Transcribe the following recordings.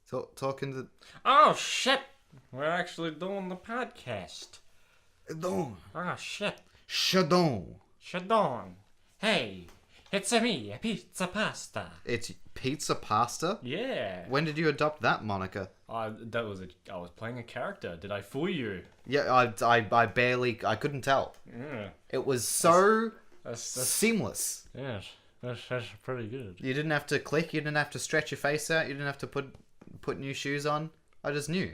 Talking to... Oh, shit! We're actually doing the podcast. Don. Oh, shit. Shadon. Shadon. Hey, it's me, Pizza Pasta. It's Pizza Pasta? Yeah. When did you adopt that moniker? I was playing a character. Did I fool you? Yeah, I barely... I couldn't tell. Yeah. It was so That's seamless. yes. That's pretty good. You didn't have to click. You didn't have to stretch your face out. You didn't have to put new shoes on. I just knew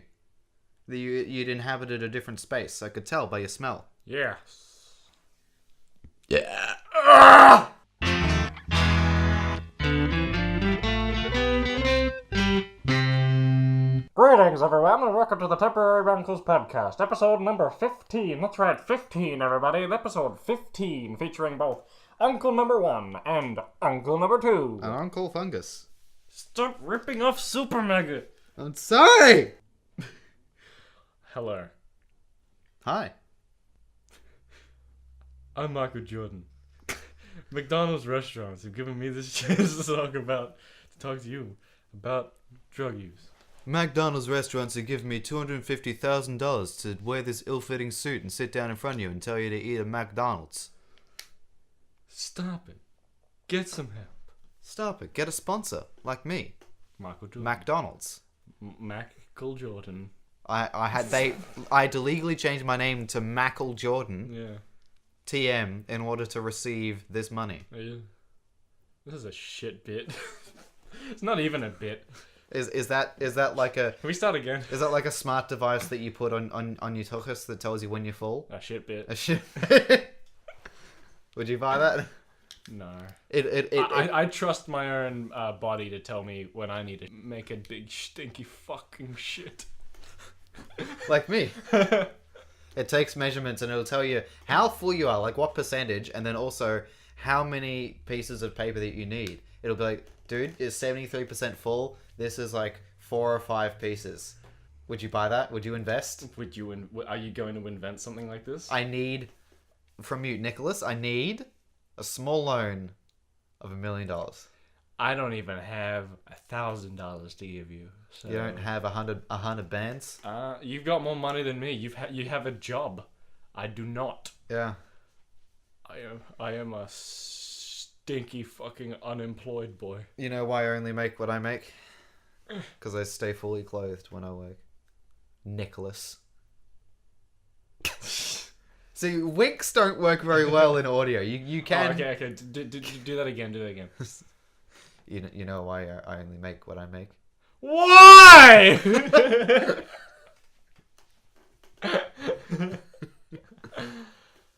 that you'd inhabited a different space. I could tell by your smell. Yeah. Yeah. Greetings, everyone, and welcome to the Temporary Uncles Podcast, episode number 15. That's right, 15, everybody. Episode 15, featuring both Uncle number 1 and Uncle number 2. An Uncle Fungus. Stop ripping off Super Mega. I'm sorry. Hello. Hi. I'm Michael Jordan. McDonald's restaurants have given me this chance to talk to you about drug use. McDonald's restaurants are giving me $250,000 to wear this ill-fitting suit and sit down in front of you and tell you to eat a McDonald's. Stop it. Get some help. Stop it. Get a sponsor like me. Michael Jordan. McDonald's. Michael Jordan. I had to legally change my name to Mackle Jordan. Yeah. TM in order to receive this money. Yeah. This is a shit bit. It's not even a bit. Is that like a... Can we start again? Is that like a smart device that you put on your tuchus that tells you when you fall? A shit bit. A shit. Would you buy that? No. I I trust my own body to tell me when I need to make a big stinky fucking shit. Like me. It takes measurements and it'll tell you how full you are, like what percentage, and then also how many pieces of paper that you need. It'll be like, dude, it's 73% full. This is like 4 or 5 pieces. Would you buy that? Would you invest? Are you going to invent something like this? I need, from you, Nicholas, I need a small loan of $1 million. I don't even have $1,000 to give you. So. You don't have 100 bands? You've got more money than me. You have a job. I do not. Yeah. I am a stinky fucking unemployed boy. You know why I only make what I make? Because I stay fully clothed when I work. Nicholas. See, winks don't work very well in audio. You can... Oh, okay. Do that again. Do that again. You know why I only make what I make? Why?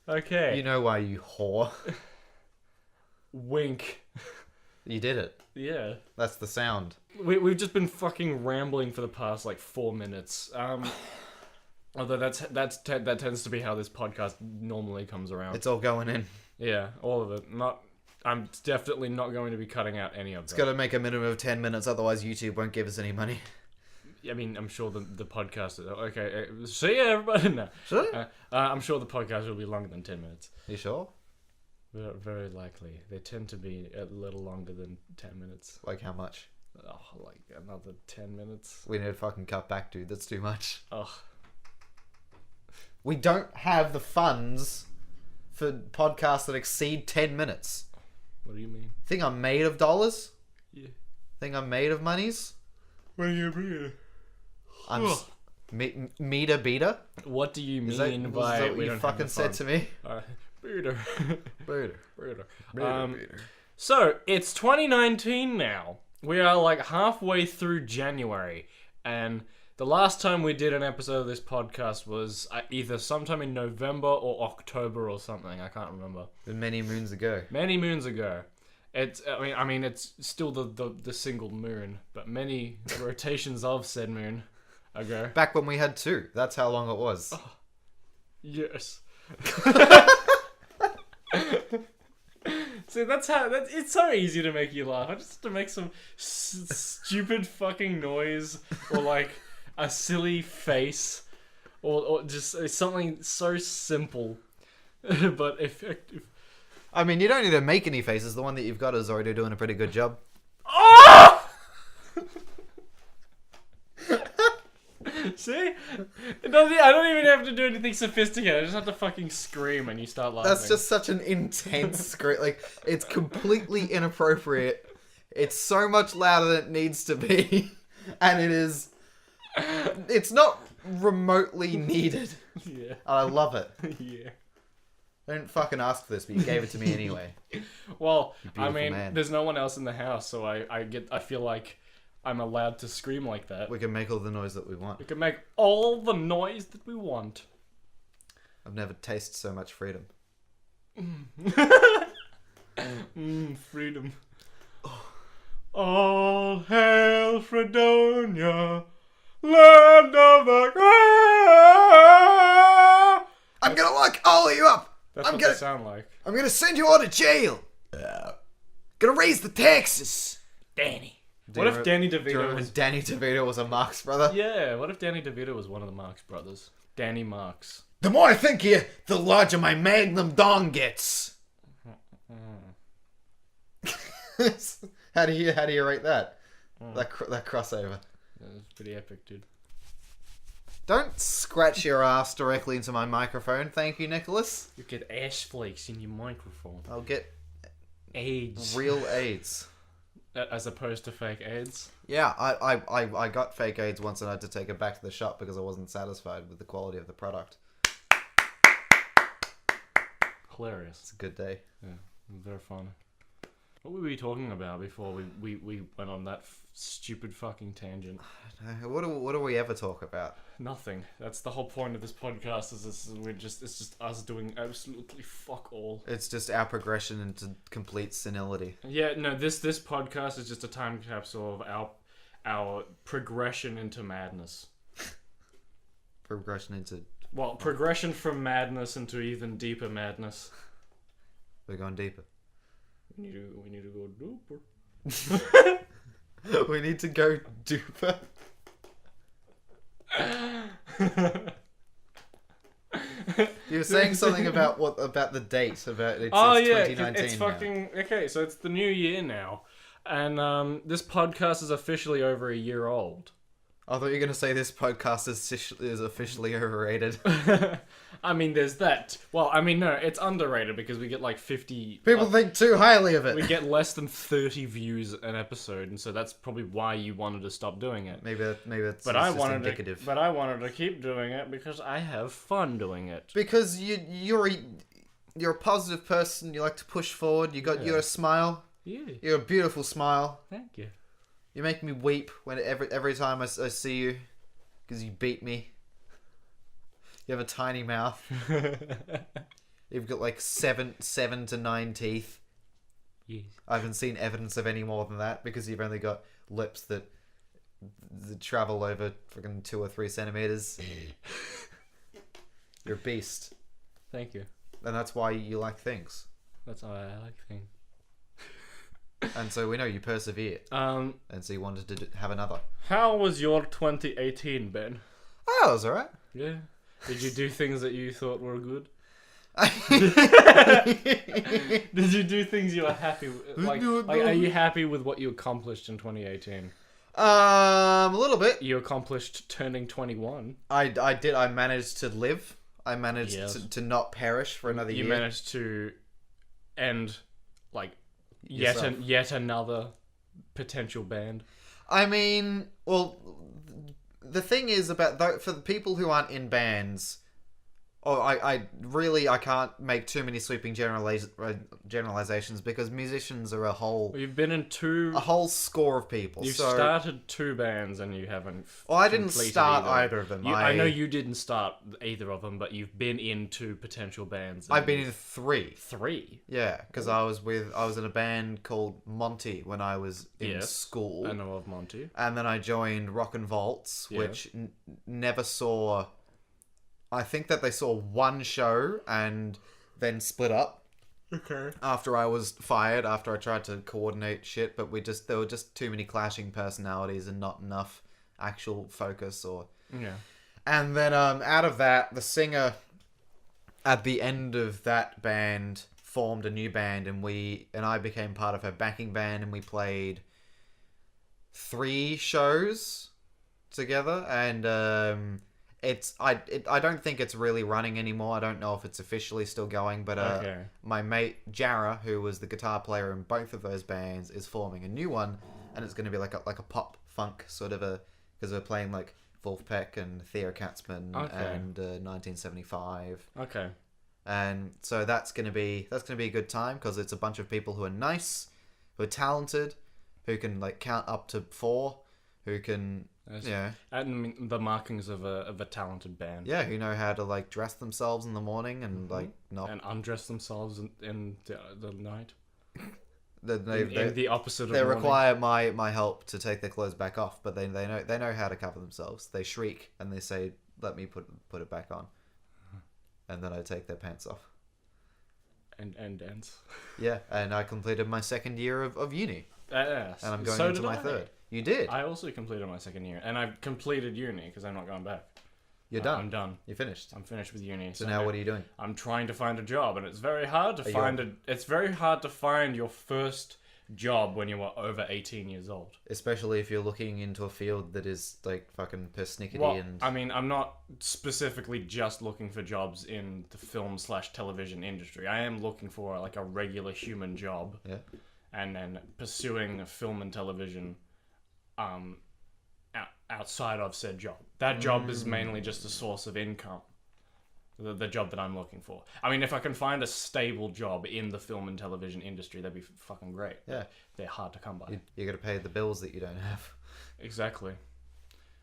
Okay. You know why, you whore. Wink. You did it. Yeah. That's the sound. We've just been fucking rambling for the past like 4 minutes. Although that tends to be how this podcast normally comes around. It's all going in. Yeah, all of it. I'm definitely not going to be cutting out any of that. It's got to make a minimum of 10 minutes, otherwise YouTube won't give us any money. I mean, I'm sure the podcast... Okay, see ya, everybody. No. Sure? I'm sure the podcast will be longer than 10 minutes. You sure? Very likely. They tend to be a little longer than 10 minutes. Like how much? Oh, like another 10 minutes. We need to fucking cut back, dude. That's too much. Ugh. We don't have the funds for podcasts that exceed 10 minutes. What do you mean? Think I'm made of dollars? Yeah. Think I'm made of monies? What do you mean? I'm meter beater? What do you mean is that by what you fucking said to me? Beater. Beater. So, it's 2019 now. We are like halfway through January, and the last time we did an episode of this podcast was either sometime in November or October or something. I can't remember. Many moons ago. Many moons ago. I mean, it's still the single moon, but many rotations of said moon ago. Back when we had 2. That's how long it was. Oh, yes. See, it's so easy to make you laugh. I just have to make some stupid fucking noise or like a silly face or just something so simple but effective. I mean, you don't need to make any faces. The one that you've got is already doing a pretty good job. Oh! See? It doesn't, I don't even have to do anything sophisticated. I just have to fucking scream and you start laughing. That's just such an intense scream. Like, it's completely inappropriate. It's so much louder than it needs to be. And it's not remotely needed. Yeah. I love it. Yeah. I didn't fucking ask for this, but you gave it to me anyway. Well, You I beautiful mean, man. there's no one else in the house, so I feel like I'm allowed to scream like that. We can make all the noise that we want. We can make all the noise that we want. I've never tasted so much freedom. Freedom. All hail Fredonia, land of the great. I'm gonna lock all of you up! That's I'm what gonna they sound like. I'm gonna send you all to jail! Gonna raise the taxes! Danny. What if Danny DeVito was... Danny DeVito was a Marx brother? Yeah, what if Danny DeVito was one of the Marx brothers? Danny Marx. The more I think of you, the larger my magnum dong gets. How do you rate that? That crossover. That's pretty epic, dude. Don't scratch your ass directly into my microphone, thank you, Nicholas. You get ash flakes in your microphone. I'll get AIDS. real AIDS. As opposed to fake AIDS. Yeah, I got fake AIDS once and I had to take it back to the shop because I wasn't satisfied with the quality of the product. Hilarious. It's a good day. Yeah, very fun. What were we talking about before we went on that stupid fucking tangent? What do we ever talk about? Nothing. That's the whole point of this podcast. It's just us doing absolutely fuck all. It's just our progression into complete senility. Yeah, no. This podcast is just a time capsule of our progression into madness. Progression into... Well, progression from madness into even deeper madness. We're going deeper. We need to go duper. We need to go duper. You were saying something about the date about it's 2019 it's now. fucking okay. So it's the new year now, and this podcast is officially over a year old. I thought you were going to say this podcast is officially overrated. I mean, there's that. Well, I mean, no, it's underrated because we get like 50... People think too highly of it. We get less than 30 views an episode, and so that's probably why you wanted to stop doing it. Maybe it's But just indicative. But I wanted to keep doing it because I have fun doing it. Because you're a positive person. You like to push forward. You're a smile. Yeah. You're a beautiful smile. Thank you. You make me weep every time I see you, because you beat me. You have a tiny mouth. You've got like seven to 9 teeth. Yes. I haven't seen evidence of any more than that because you've only got lips that travel over fucking 2 or 3 centimeters. You're a beast, Thank you. and that's why you like things. That's how I like things. And so we know you persevere. And so you wanted to have another. How was your 2018, Ben? Oh, that was alright. Yeah. Did you do things that you thought were good? Did you do things you were happy with? Like, are you happy with what you accomplished in 2018? A little bit. You accomplished turning 21. I did. I managed to live. I managed Yes. to not perish for another year. You managed to end, like, Yourself. yet another potential band. I mean, well, the thing is about for the people who aren't in bands. Oh, I can't make too many sweeping generalizations because musicians are a whole Well, you've been in two... a whole score of people. You've so, started 2 bands and you haven't well, I didn't completed start either of them. I know you didn't start either of them, but you've been in 2 potential bands. I've been in 3. 3? Yeah, because I was in a band called Monty when I was in school. I know of Monty. And then I joined Rock and Volts, which never saw... I think that they saw 1 show and then split up. Okay. After I was fired, after I tried to coordinate shit, but there were just too many clashing personalities and not enough actual focus or... Yeah. And then out of that, the singer at the end of that band formed a new band and I became part of her backing band and we played 3 shows together, and I don't think it's really running anymore. I don't know if it's officially still going, but Okay. my mate Jara, who was the guitar player in both of those bands, is forming a new one, and it's going to be like a pop funk sort of because we're playing like Wolfpack and Theo Katzman and 1975. Okay. And so that's gonna be a good time because it's a bunch of people who are nice, who are talented, who can like count up to 4, who can And the markings of a talented band. who know how to like dress themselves in the morning and like not And undress themselves in the night. in The opposite of they morning. require my help to take their clothes back off, but they know how to cover themselves. They shriek and they say, "Let me put it back on," and then I take their pants off. And dance. Yeah, and I completed my second year of uni, Yes. and I'm going So into did my I. third. You did. I also completed my second year, and I've completed uni because I'm not going back. You're done. I'm done. You're finished. I'm finished with uni. So now what are you doing? I'm trying to find a job, and it's very hard to It's very hard to find your first job when you are over 18 years old. Especially if you're looking into a field that is like fucking persnickety Well, and... I mean, I'm not specifically just looking for jobs in the film/television industry. I am looking for like a regular human job. Yeah. And then pursuing film and television outside of said job. That job is mainly just a source of income. The job that I'm looking for. I mean, if I can find a stable job in the film and television industry, that'd be fucking great. Yeah. They're hard to come by. You got to pay the bills that you don't have. Exactly.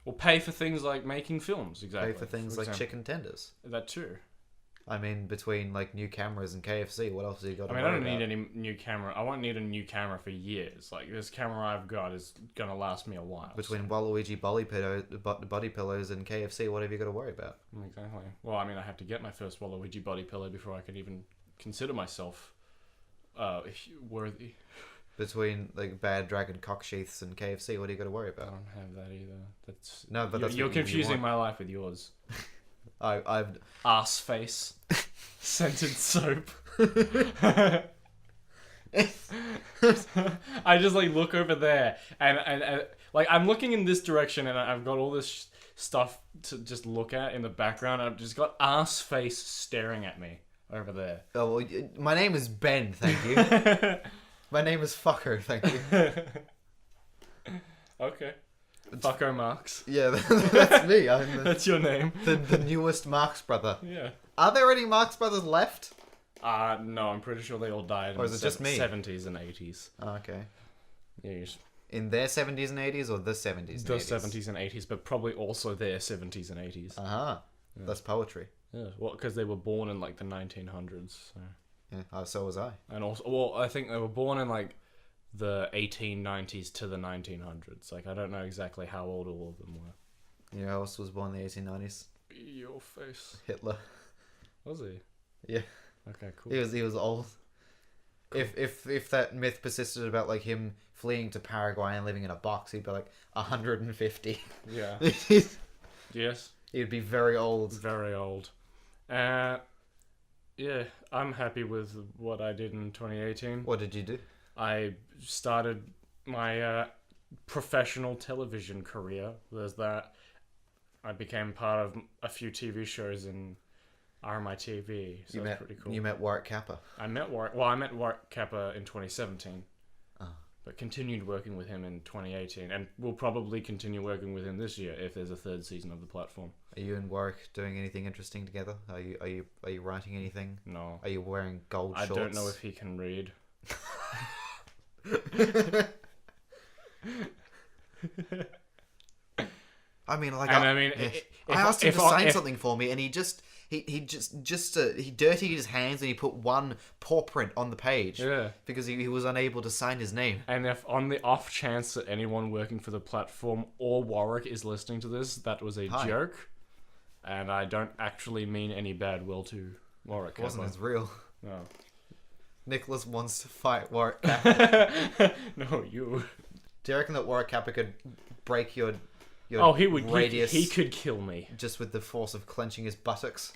Or pay for things like making films. Exactly. Pay for things like chicken tenders. That too. I mean, between like new cameras and KFC, what else have you got to I mean, worry I don't need about? any new camera. I won't need a new camera for years. Like, this camera I've got is gonna last me a while. Between Waluigi body pillows and KFC, what have you got to worry about? Exactly. Well, I mean, I have to get my first Waluigi body pillow before I can even consider myself worthy. Between like bad dragon cocksheaths and KFC, what do you got to worry I about? don't have that either. That's No, but that's you're what you confusing want. my life with yours. I've Ass face, scented soap. I just like look over there and like I'm looking in this direction and I've got all this stuff to just look at in the background. I've just got ass face staring at me over there. Oh, well, my name is Ben, thank you. My name is Fucker, thank you. Okay. Fucko Marx. Yeah, that's me. I'm That's your name. the newest Marx brother. Yeah. Are there any Marx brothers left? No, I'm pretty sure they all died Or in is the it just me? 70s and 80s. Oh, okay. Yes. In their 70s and 80s or the 70s and 80s? The 70s and 80s, but probably also their 70s and 80s. Uh-huh. That's poetry. Yeah, well, because they were born in like the 1900s. So. Yeah, so was I. And also, well, I think they were born in like the 1890s to the 1900s. Like, I don't know exactly how old all of them were. You know who else was born in the 1890s? Your face. Hitler. Was he? Yeah. Okay, cool. He was old. Cool. If that myth persisted about like him fleeing to Paraguay and living in a box, he'd be like 150. Yeah. Yes. He'd be very old. Very old. Yeah, I'm happy with what I did in 2018. What did you do? I started my professional television career. There's that. I became part of a few TV shows in RMITV, so that's pretty cool. You met Warwick Kappa. I met Warwick Kappa in 2017, Oh. but continued working with him in 2018, and we'll probably continue working with him this year if there's a third season of the platform. Are you and Warwick doing anything interesting together? Are you writing anything? No. Are you wearing gold I shorts? don't know if he can read. I mean, like, And I mean, I asked him to sign something for me, and he dirtied his hands and he put one paw print on the page. Yeah. Because he was unable to sign his name. And if on the off chance that anyone working for the platform or Warwick is listening to this, that was a joke. And I don't actually mean any bad will to Warwick. It wasn't as real. No. Nicholas wants to fight Warwick Kappa. No, you. Do you reckon that Warwick Kappa could break your He would. radius He could kill me. just with the force of clenching his buttocks?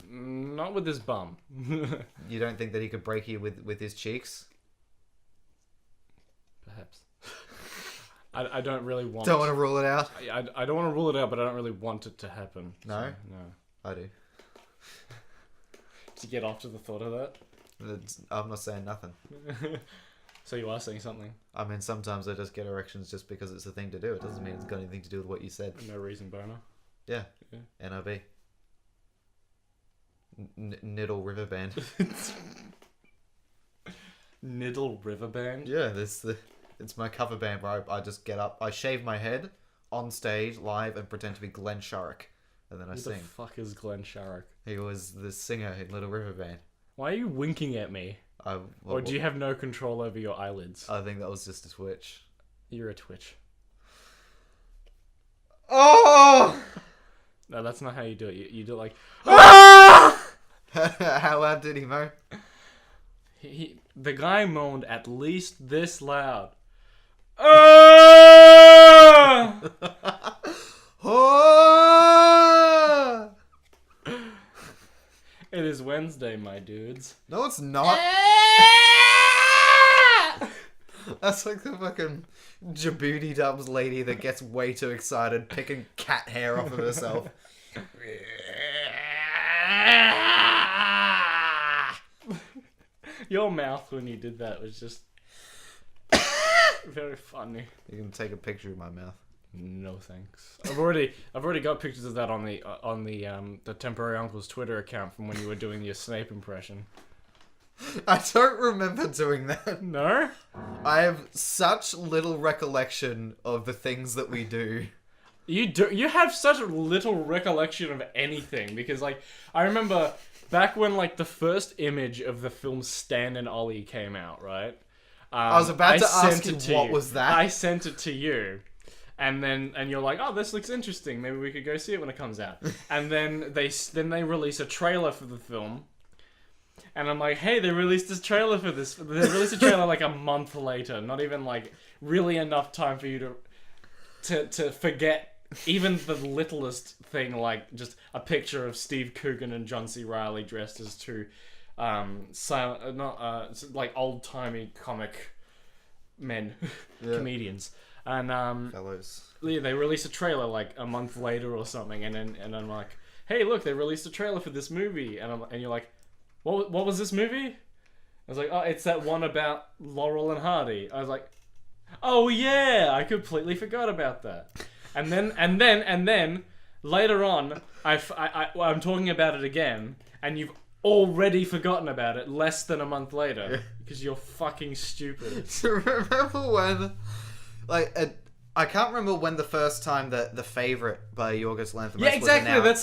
Not with his bum. You don't think that he could break you with his cheeks? Perhaps. I don't really want. Don't want to rule it out. I don't want to rule it out, but I don't really want it to happen. No? So, no. I do. To get off to the thought of that. I'm not saying nothing. So you are saying something. I mean, sometimes I just get erections just because it's a thing to do. It doesn't mean it's got anything to do with what you said. No reason, boner. Yeah. NIB. Niddle River Band. Niddle River Band? Yeah, it's my cover band where I just get up, I shave my head on stage live and pretend to be Glenn Sharrock, and then I sing. Who the fuck is Glenn Sharrock? He was the singer in Little River Band. Why are you winking at me? Or do you have no control over your eyelids? I think that was just a twitch. You're a twitch. Oh! No, that's not how you do it. You do it like... How loud did he moan? The guy moaned at least this loud. Oh! It is Wednesday, my dudes. No, it's not. That's like the fucking Djibouti Dubs lady that gets way too excited picking cat hair off of herself. Your mouth when you did that was just very funny. You can take a picture of my mouth. No thanks. I've already got pictures of that on the Temporary Uncle's Twitter account from when you were doing your Snape impression. I don't remember doing that. No? I have such little recollection of the things that we do. You have such little recollection of anything because like I remember back when like the first image of the film Stan and Ollie came out, right? I was about to ask you what was that. I sent it to you. And you're like, oh, this looks interesting. Maybe we could go see it when it comes out. And then they release a trailer for the film. And I'm like, hey, they released this trailer for this. They released a trailer like a month later. Not even like really enough time for you to forget even the littlest thing, like just a picture of Steve Coogan and John C. Reilly dressed as two like old timey comic men, comedians. And fellows. Yeah, they released a trailer like a month later or something, and I'm like, hey, look, they released a trailer for this movie, and you're like, what was this movie? I was like, oh, it's that one about Laurel and Hardy. I was like, oh yeah, I completely forgot about that. And then later on, I'm talking about it again, and you've already forgotten about it less than a month later because you're fucking stupid. So remember when? Like, I can't remember when the first time that The Favourite by Yorgos Lanthimos Yeah, exactly. was announced.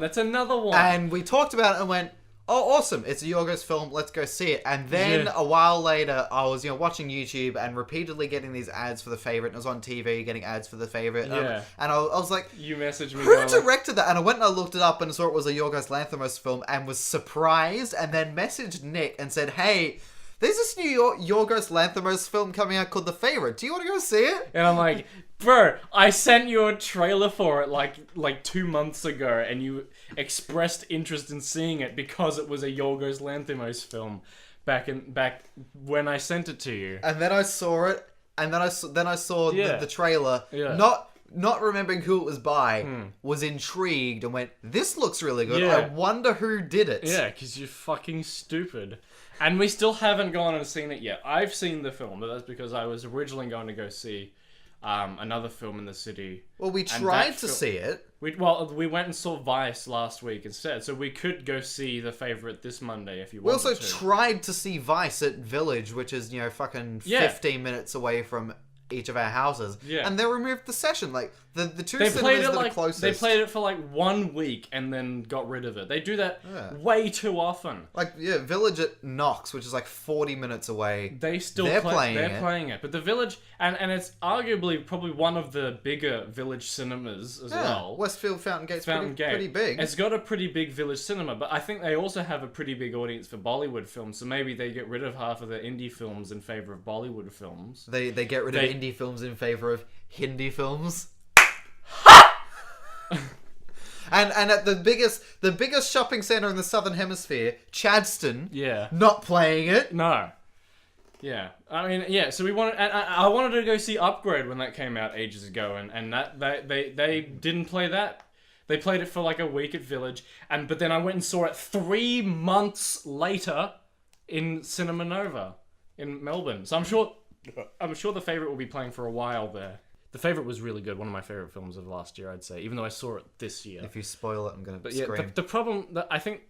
That's another one. And we talked about it and went, oh, awesome. It's a Yorgos film. Let's go see it. And then a while later, I was watching YouTube and repeatedly getting these ads for The Favourite. And I was on TV getting ads for The Favourite. Yeah. And I was like, you messaged me. Who directed that? And I went and I looked it up and saw it was a Yorgos Lanthimos film and was surprised and then messaged Nick and said, hey, there's this new Yorgos Lanthimos film coming out called The Favourite. Do you want to go see it? And I'm like, bro, I sent you a trailer for it like 2 months ago, and you expressed interest in seeing it because it was a Yorgos Lanthimos film back when I sent it to you. And then I saw it, and then I saw the trailer. Yeah. Not remembering who it was by, was intrigued and went, this looks really good. Yeah. I wonder who did it. Yeah, because you're fucking stupid. And we still haven't gone and seen it yet. I've seen the film, but that's because I was originally going to go see another film in the city. Well, we tried to see it. We went and saw Vice last week instead, so we could go see The Favourite this Monday if you We wanted to. also tried to see Vice at Village, which is, fucking 15 minutes away from each of our houses. Yeah. And they removed the session. Like, the two They cinemas played it that are like closest. they played it for like 1 week and then got rid of it. They do that way too often. Like, Village at Knox, which is like 40 minutes away. They're playing it. But the Village, and it's arguably probably one of the bigger Village cinemas as well. Westfield Fountain Gate's pretty big. It's got a pretty big Village cinema, but I think they also have a pretty big audience for Bollywood films, so maybe they get rid of half of the indie films in favour of Bollywood films. They get rid of indie films in favour of Hindi films. and at the biggest shopping centre in the Southern Hemisphere, Chadstone, not playing it. No. Yeah, I mean, yeah. So we wanted, and I wanted to go see Upgrade when that came out ages ago, and that they didn't play that. They played it for like a week at Village, but then I went and saw it 3 months later in Cinema Nova in Melbourne. So I'm sure The Favourite will be playing for a while there. The Favourite was really good. One of my favourite films of last year, I'd say. Even though I saw it this year. If you spoil it, I'm gonna But scream. yeah, the problem that I think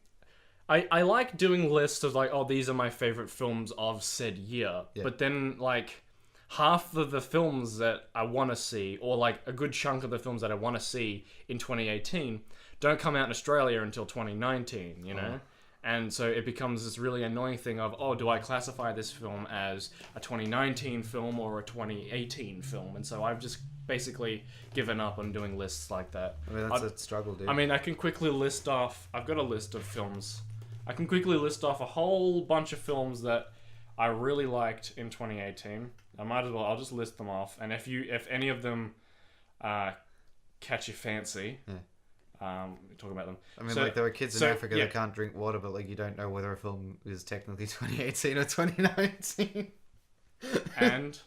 I like doing lists of like, oh, these are my favorite films of said year. Yeah. But then like half of the films that I want to see, or like a good chunk of the films that I want to see in 2018, don't come out in Australia until 2019. You know. And so it becomes this really annoying thing of, oh, do I classify this film as a 2019 film or a 2018 film? And so I've just basically given up on doing lists like that. I mean, that's a struggle, dude. I mean, I can quickly list off... I've got a list of films. I can quickly list off a whole bunch of films that I really liked in 2018. I might as well... I'll just list them off. And if any of them catch your fancy... Yeah. Talk about them. I mean, like, there are kids in Africa that can't drink water, but, like, you don't know whether a film is technically 2018 or 2019. And...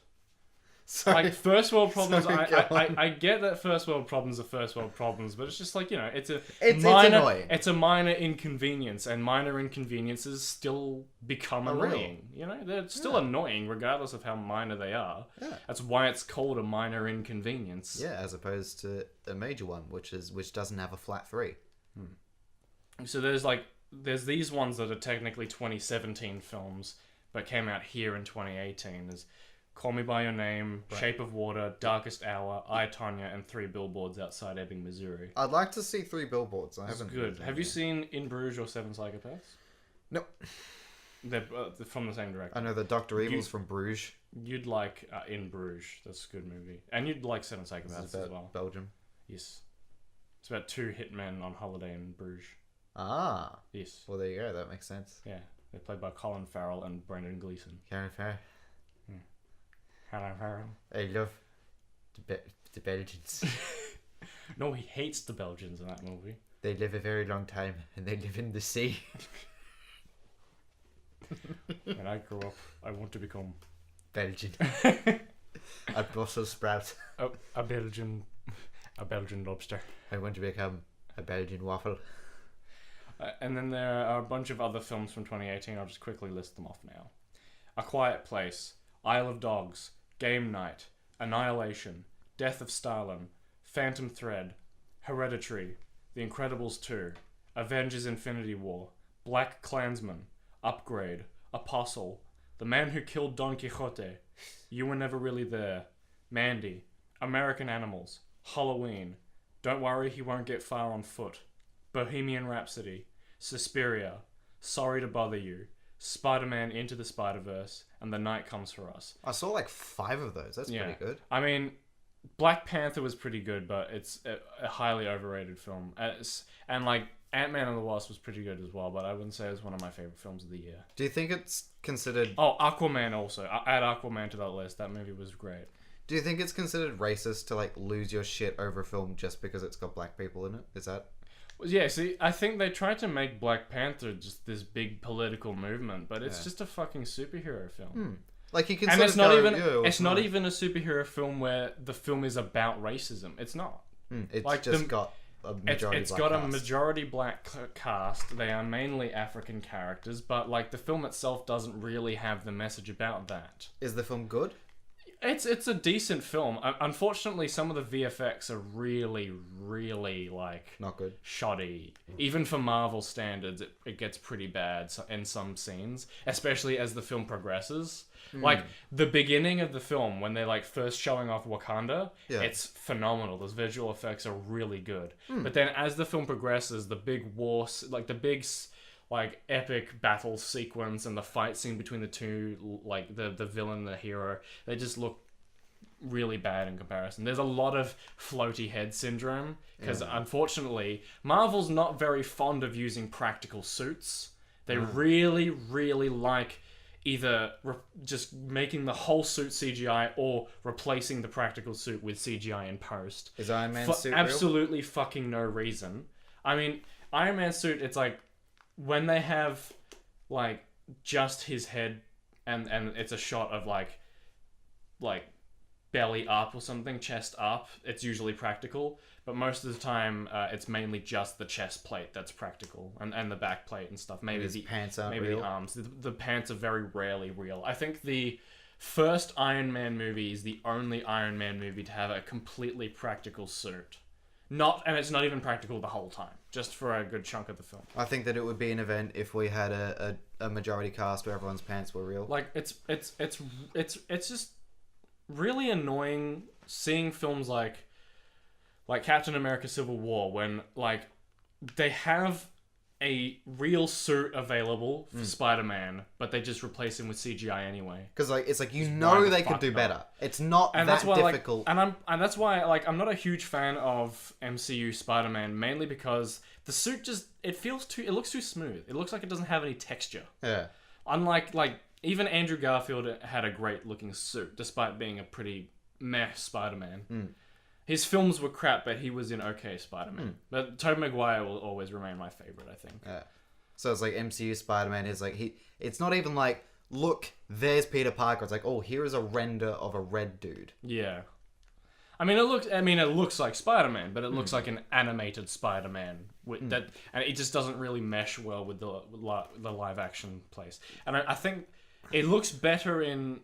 Sorry. Like, first world problems, Sorry, I get that first world problems are first world problems, but it's just like, you know, it's annoying. It's a minor inconvenience, and minor inconveniences still become annoying. You know, they're still annoying regardless of how minor they are. Yeah. That's why it's called a minor inconvenience. Yeah, as opposed to a major one, which doesn't have a flat 3. So there's these ones that are technically 2017 films, but came out here in 2018. There's Call Me By Your Name, right. Shape of Water, Darkest Hour, I, Tonya, and 3 Billboards Outside Ebbing, Missouri. I'd like to see 3 Billboards. I haven't. Good. Have you seen In Bruges or 7 Psychopaths? No. They're from the same director. I know that Dr. Evil's from Bruges. You'd like In Bruges. That's a good movie. And you'd like 7 Psychopaths as well. Belgium. Yes. It's about 2 hitmen on holiday in Bruges. Ah. Yes. Well, there you go. That makes sense. Yeah. They're played by Colin Farrell and Brendan Gleeson. Colin Farrell. I love the Belgians. No, he hates the Belgians in that movie. They live a very long time and they live in the sea. When I grow up, I want to become Belgian. A Brussels sprout. A Belgian lobster. I want to become a Belgian waffle. And then there are a bunch of other films from 2018. I'll just quickly list them off now. A Quiet Place, Isle of Dogs, Game Night, Annihilation, Death of Stalin, Phantom Thread, Hereditary, The Incredibles 2, Avengers Infinity War, Black Klansman, Upgrade, Apostle, The Man Who Killed Don Quixote, You Were Never Really There, Mandy, American Animals, Halloween, Don't Worry He Won't Get Far on Foot, Bohemian Rhapsody, Suspiria, Sorry to Bother You, Spider-Man Into the Spider-Verse, and The Night Comes for Us. I saw like 5 of those. That's pretty good. I mean, Black Panther was pretty good, but it's a highly overrated film. And like Ant-Man and the Wasp was pretty good as well, but I wouldn't say it's one of my favorite films of the year. Do you think it's considered... Oh, Aquaman also. Add Aquaman to that list. That movie was great. Do you think it's considered racist to like lose your shit over a film just because it's got black people in it? Is that... Yeah, see, I think they tried to make Black Panther just this big political movement, but it's just a fucking superhero film. Like you can, and it's not not even a superhero film where the film is about racism. It's not. It's like just got a majority. It's got a majority black cast. They are mainly African characters, but like the film itself doesn't really have the message about that. Is the film good? It's a decent film. Unfortunately, some of the VFX are really, really like not good, shoddy. Even for Marvel standards, it gets pretty bad in some scenes, especially as the film progresses. Like the beginning of the film when they're like first showing off Wakanda, it's phenomenal. Those visual effects are really good. But then as the film progresses, the big wars, like the big like epic battle sequence and the fight scene between the two, like the villain and the hero, they just look really bad in comparison. There's a lot of floaty head syndrome because unfortunately Marvel's not very fond of using practical suits. They really, really like either just making the whole suit CGI or replacing the practical suit with CGI in post. Is Iron Man's suit absolutely real? Fucking no reason. I mean, Iron Man's suit, it's like when they have like just his head and it's a shot of like belly up or something, chest up, it's usually practical. But most of the time, it's mainly just the chest plate that's practical, and the back plate and stuff. Maybe the pants aren't maybe real. the arms. The pants are very rarely real. I think the first Iron Man movie is the only Iron Man movie to have a completely practical suit. And it's not even practical the whole time, just for a good chunk of the film. I think that it would be an event if we had a majority cast where everyone's pants were real. Like it's just really annoying seeing films like Captain America: Civil War, when like they have a real suit available for Spider-Man, but they just replace him with CGI anyway. Because like it's like why they the could do fuck better. It's not And that that's why, difficult. and that's why I'm not a huge fan of MCU Spider-Man, mainly because the suit it looks too smooth. It looks like it doesn't have any texture. Yeah. Unlike even Andrew Garfield had a great looking suit, despite being a pretty meh Spider-Man. His films were crap, but he was in okay Spider-Man. But Tobey Maguire will always remain my favorite, I think. Yeah. So it's like MCU Spider-Man is like it's not even like, look, there's Peter Parker. It's like, oh, here is a render of a red dude. Yeah. It looks like Spider-Man, but it looks like an animated Spider-Man and it just doesn't really mesh well with the live action place. And I think it looks better in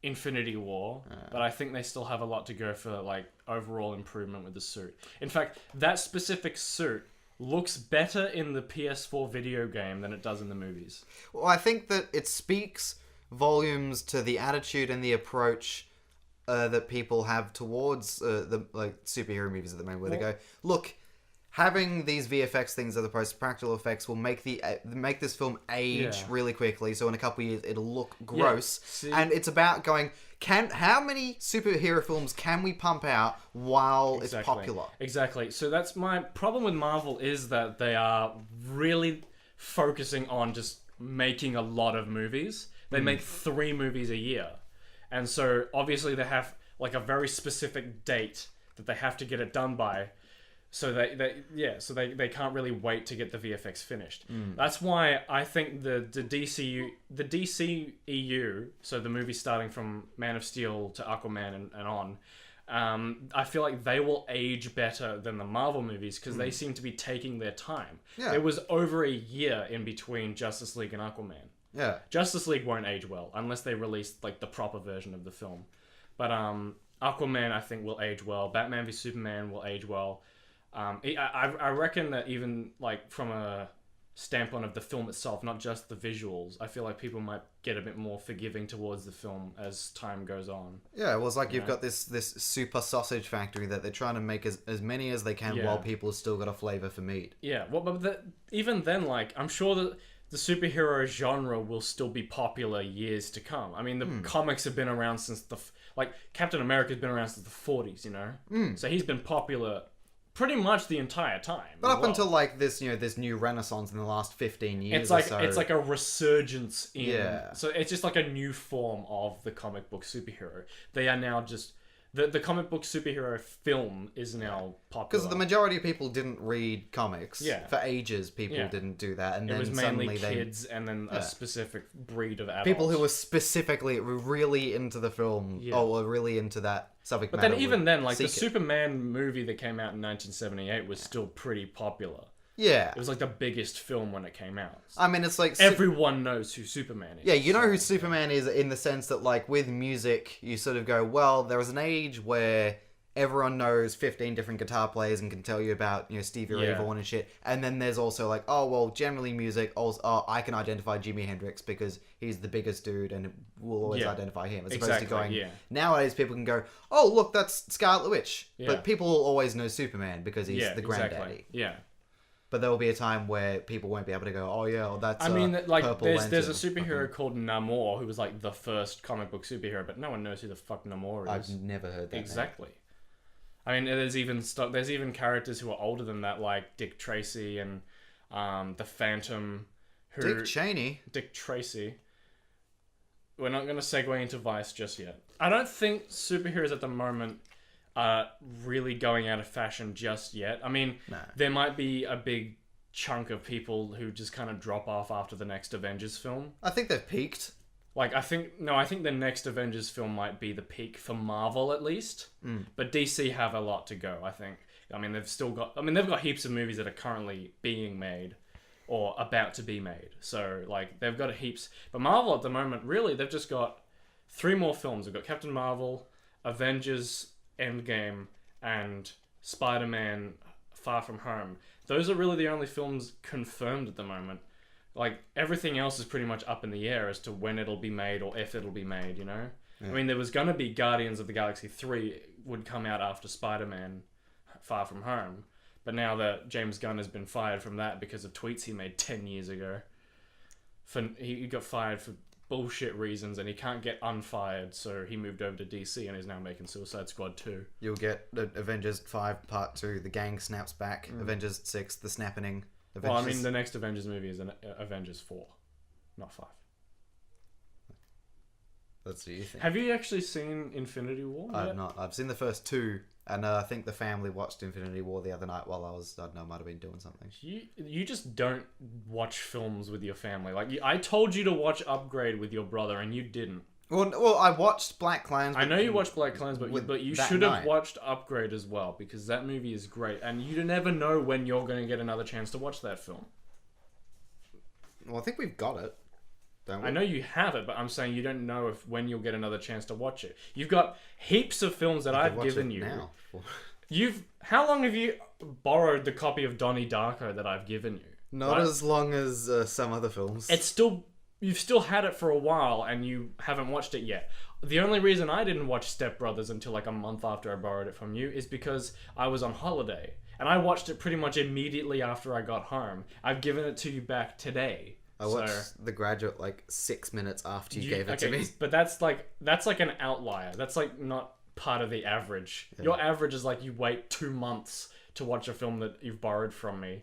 Infinity War, but I think they still have a lot to go for like overall improvement with the suit. In fact, that specific suit looks better in the PS4 video game than it does in the movies. Well, I think that it speaks volumes to the attitude and the approach that people have towards the like superhero movies at the moment, where they go, look, having these VFX things as opposed to practical effects will make this film age really quickly. So in a couple of years, it'll look gross. And it's about going, how many superhero films can we pump out while it's popular? Exactly. So that's my problem with Marvel, is that they are really focusing on just making a lot of movies. They make 3 movies a year. And so obviously they have like a very specific date that they have to get it done by. So they can't really wait to get the VFX finished. That's why I think the DCEU, so the movie starting from Man of Steel to Aquaman and on, I feel like they will age better than the Marvel movies because they seem to be taking their time. Yeah. There was over a year in between Justice League and Aquaman. Yeah. Justice League won't age well unless they release like the proper version of the film. But Aquaman, I think, will age well. Batman v Superman will age well. I reckon that even like from a standpoint of the film itself, not just the visuals, I feel like people might get a bit more forgiving towards the film as time goes on. Yeah, well, it's like you've got this super sausage factory that they're trying to make as many as they can while people still got a flavor for meat. Yeah, well, but even then, like, I'm sure that the superhero genre will still be popular years to come. I mean, the comics have been around since Captain America's been around since the 40s, you know? So he's been popular pretty much the entire time. But up until like this, this new renaissance in the last 15 years it's like or so. it's like a resurgence in so it's just like a new form of the comic book superhero. They are now just the comic book superhero film is now popular. Because the majority of people didn't read comics. Yeah. For ages, people didn't do that. And it then was mainly suddenly kids and then a specific breed of adults. people who were specifically really into the film or were really into that subject matter. But then even then, like the Superman movie that came out in 1978 was still pretty popular. Yeah. It was like the biggest film when it came out. I mean, it's like... Everyone knows who Superman is. Yeah, you know who Superman is in the sense that, like, with music, you sort of go, well, there was an age where everyone knows 15 different guitar players and can tell you about, Stevie Ray Vaughan and shit. And then there's also, like, oh, well, generally music, also, I can identify Jimi Hendrix because he's the biggest dude and we'll always identify him. As opposed to going, nowadays people can go, oh, look, that's Scarlet Witch. Yeah. But people will always know Superman because he's the granddaddy. Exactly. Yeah. But there will be a time where people won't be able to go, oh yeah, well, that's Purple there's a Lantern. superhero called Namor who was like the first comic book superhero, but no one knows who the fuck Namor is. I've never heard that. Exactly. Name. I mean, there's even characters who are older than that, like Dick Tracy and the Phantom. Dick Cheney. Dick Tracy. We're not going to segue into Vice just yet. I don't think superheroes at the moment are really going out of fashion just yet. I mean, there might be a big chunk of people who just kind of drop off after the next Avengers film. I think they've peaked. Like, I think the next Avengers film might be the peak for Marvel at least. But DC have a lot to go, I think. I mean, they've got heaps of movies that are currently being made or about to be made. So, like, they've got heaps. But Marvel at the moment, really, they've just got 3 more films. They've got Captain Marvel, Avengers Endgame, and Spider-Man Far From Home. Those are really the only films confirmed at the moment. Like, everything else is pretty much up in the air as to when it'll be made or if it'll be made, you know? Yeah. I mean, there was going to be Guardians of the Galaxy 3 would come out after Spider-Man Far From Home. But now that James Gunn has been fired from that because of tweets he made 10 years ago. He got fired for bullshit reasons and he can't get unfired, so he moved over to DC and is now making Suicide Squad 2. You'll get Avengers 5 Part 2, the gang snaps back. Avengers 6, the snapping. Well, I mean, the next Avengers movie is Avengers 4, not 5. That's what you think. Have you actually seen Infinity War yet? I've not. I've seen the first 2, and I think the family watched Infinity War the other night while I don't know, might have been doing something. You just don't watch films with your family. Like, I told you to watch Upgrade with your brother, and you didn't. Well, I watched Black Klansman. I know you watched Black Klansman, but you should have watched Upgrade as well, because that movie is great, and you never know when you're going to get another chance to watch that film. Well, I think we've got it, don't we? I know you have it, but I'm saying you don't know when you'll get another chance to watch it. You've got heaps of films that I've given you. Now. How long have you borrowed the copy of Donnie Darko that I've given you? Not as long as some other films. You've still had it for a while and you haven't watched it yet. The only reason I didn't watch Step Brothers until like a month after I borrowed it from you is because I was on holiday. And I watched it pretty much immediately after I got home. I've given it to you back today. I watched The Graduate like 6 minutes after you gave it to me. But that's like an outlier. That's like not part of the average. Yeah. Your average is like you wait 2 months to watch a film that you've borrowed from me.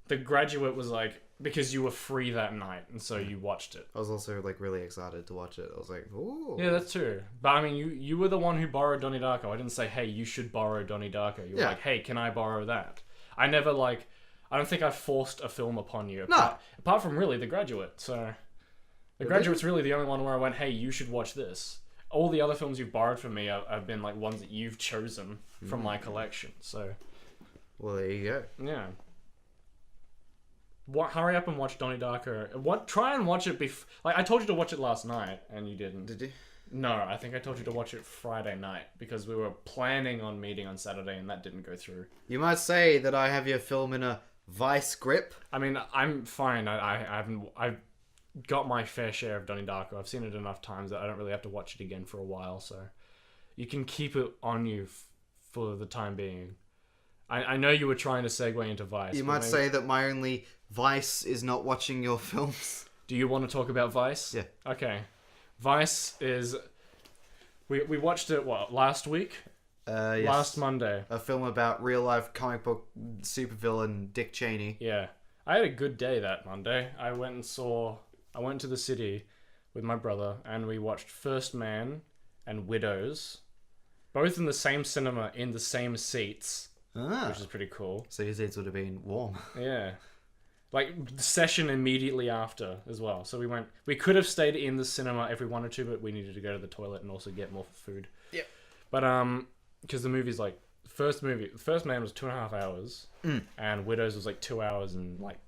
The Graduate was like because you were free that night, and so you watched it. I was also like really excited to watch it. I was like, ooh. Yeah, that's true. But I mean, you were the one who borrowed Donnie Darko. I didn't say, hey, you should borrow Donnie Darko. You were like, hey, can I borrow that? I don't think I forced a film upon you. Apart from really The Graduate. So The Graduate's really the only one where I went, hey, you should watch this. All the other films you've borrowed from me have been like ones that you've chosen from my collection. So, well, there you go. Yeah. Hurry up and watch Donnie Darko. Try and watch it like I told you to watch it last night and you didn't. Did you? No, I think I told you to watch it Friday night because we were planning on meeting on Saturday and that didn't go through. You might say that I have your film in a vice grip. I mean, I'm fine. I've got my fair share of Donnie Darko. I've seen it enough times that I don't really have to watch it again for a while, so you can keep it on you for the time being. I know you were trying to segue into Vice. You might say that my only vice is not watching your films. Do you want to talk about Vice? Yeah. Okay. Vice is... We watched it, last week? Yes. Last Monday. A film about real-life comic book supervillain Dick Cheney. Yeah. I had a good day that Monday. I went to the city with my brother, and we watched First Man and Widows, both in the same cinema, in the same seats. Which is pretty cool. So your seats would have been warm. Yeah. Like, the session immediately after as well. So we could have stayed in the cinema if we wanted to, but we needed to go to the toilet and also get more food. Yep. But, because the movie's like, First Man was 2.5 hours, and Widows was like 2 hours and like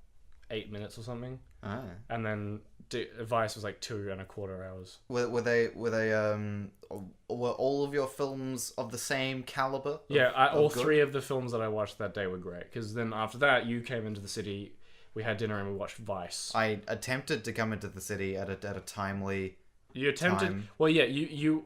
8 minutes or something. Ah. And then Vice was like 2.25 hours. Were all of your films of the same caliber? All 3 of the films that I watched that day were great. Because then after that, you came into the city, we had dinner, and we watched Vice. I attempted to come into the city at a timely. You attempted. Time. Well, yeah, you.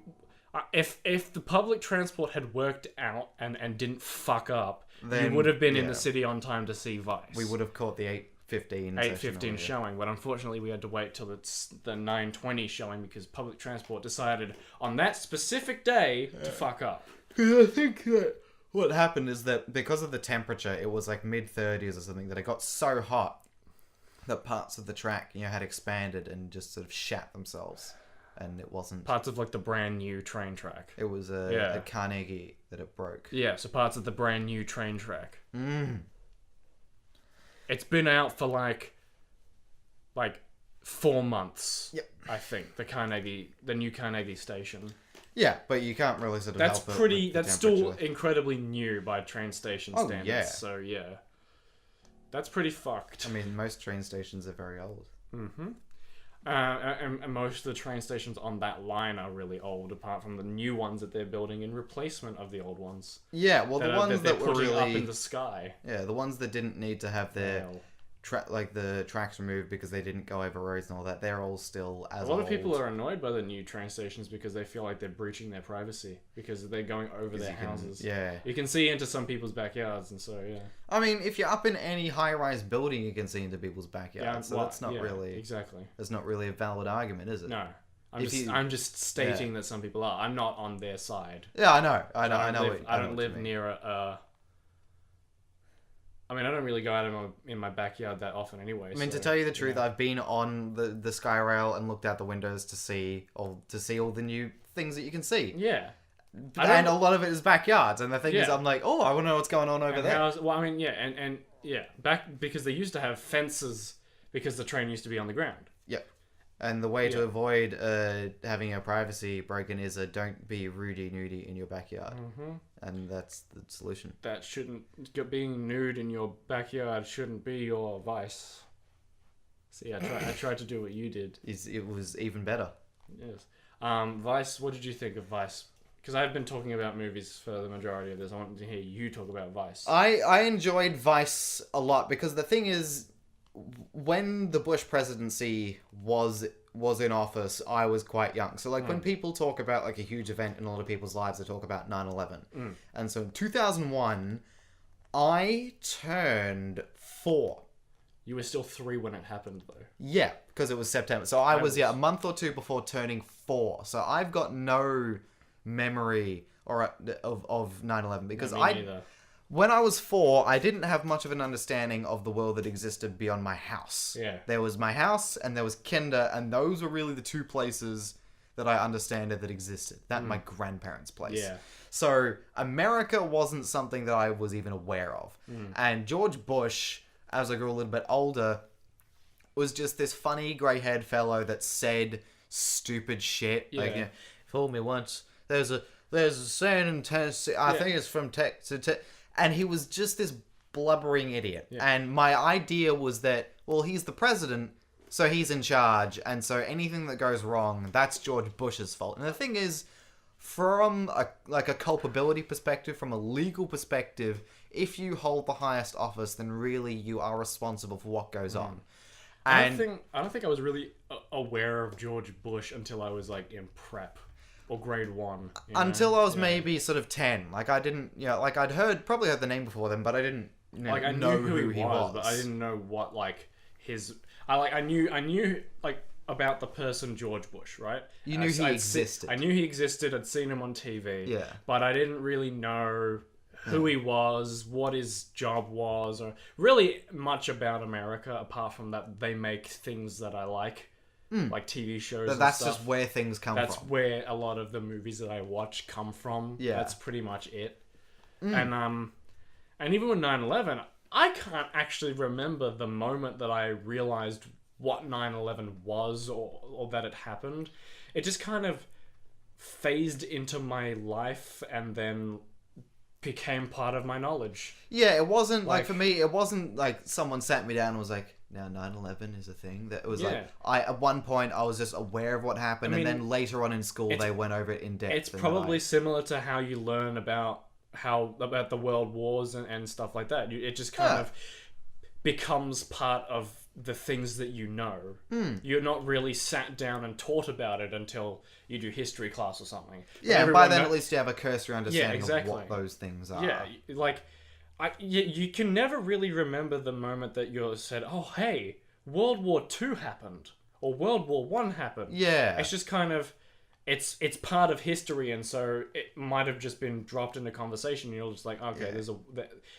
If the public transport had worked out and didn't fuck up, then you would have been in the city on time to see Vice. We would have caught the 8:15 showing, but unfortunately we had to wait till it's the 9:20 showing because public transport decided on that specific day to fuck up. I think that what happened is that because of the temperature, it was like mid-30s or something, that it got so hot that parts of the track, had expanded and just sort of shat themselves, and it wasn't parts of like the brand new train track. It was a Carnegie that it broke. Yeah, so parts of the brand new train track. It's been out for like 4 months. Yep. I think the new Carnegie station. Yeah, but you can't really sort of That's help it pretty. with the That's still temperature. incredibly new by train station Oh, standards. yeah. So yeah, that's pretty fucked. I mean, most train stations are very old. Mm-hmm. And most of the train stations on that line are really old, apart from the new ones that they're building in replacement of the old ones. Yeah, well, the ones they're that were putting really up in the sky. yeah, the ones that didn't need to have their Well, like the tracks removed because they didn't go over roads and all that. They're all still as a lot old. of people are annoyed by the new train stations because they feel like they're breaching their privacy because they're going over their houses. Yeah. You can see into some people's backyards, and so yeah. I mean, if you're up in any high-rise building, you can see into people's backyards. Yeah, so that's not really exactly. that's not really a valid argument, is it? No, If you- I'm just stating that some people are. I'm not on their side. Yeah, I know. I don't live near a. I mean, I don't really go out in my backyard that often anyway. I mean, to tell you the truth, I've been on the Skyrail and looked out the windows to see all the new things that you can see. Yeah. And a lot of it is backyards. And the thing is, Yeah. I'm like, oh, I want to know what's going on over there. Well, I mean, yeah, and yeah, back because they used to have fences because the train used to be on the ground. Yep. And the way to avoid having your privacy broken is don't be Rudy nudie in your backyard. Mm-hmm. And that's the solution. That being nude in your backyard shouldn't be your vice. See, I tried to do what you did. It was even better. Yes. Vice. What did you think of Vice? Because I've been talking about movies for the majority of this. I wanted to hear you talk about Vice. I enjoyed Vice a lot because the thing is, when the Bush presidency was in office, I was quite young. So like when people talk about like a huge event in a lot of people's lives, they talk about 9/11. And so in 2001, I turned 4. You were still 3 when it happened, though. Yeah, because it was September. So I was a month or 2 before turning 4. So I've got no memory of 9/11 because neither. when I was 4, I didn't have much of an understanding of the world that existed beyond my house. Yeah. There was my house and there was kinder, and those were really the 2 places that I understand that existed. That and my grandparents' place. Yeah. So America wasn't something that I was even aware of. And George Bush, as I grew a little bit older, was just this funny grey-haired fellow that said stupid shit. Yeah. Like, fool me once. There's a saying in Tennessee. I think it's from Texas. And he was just this blubbering idiot. Yeah. And my idea was that, well, he's the president, so he's in charge. And so anything that goes wrong, that's George Bush's fault. And the thing is, from a culpability perspective, from a legal perspective, if you hold the highest office, then really you are responsible for what goes on. I don't think I was really aware of George Bush until I was like in prep or grade 1. Until I was maybe sort of 10. Like I didn't, like I'd probably heard the name before then, but I didn't like I know knew who he was, but I didn't know what like his. I knew like about the person George Bush, right? You knew he existed. I knew he existed. I'd seen him on TV. Yeah. But I didn't really know who he was, what his job was, or really much about America apart from that they make things that I like TV shows. That's and stuff. just where things come from. That's where a lot of the movies that I watch come from. Yeah. That's pretty much it. And even with 9/11, I can't actually remember the moment that I realized what 9/11 was or that it happened. It just kind of phased into my life and then became part of my knowledge. Yeah, it wasn't like for me, it wasn't like someone sat me down and was like, now 9/11 is a thing. That was like, at one point I was just aware of what happened, and then later on in school they went over it in depth. It's probably similar to how you learn about the world wars and stuff like that. It just kind of becomes part of the things that you know. You're not really sat down and taught about it until you do history class or something. Yeah, and by then at least you have a cursory understanding of what those things are. Yeah, like you can never really remember the moment that you said, "Oh, hey, World War II happened," or World War I happened. Yeah, it's just kind of it's part of history, and so it might have just been dropped into conversation. You're just like, okay,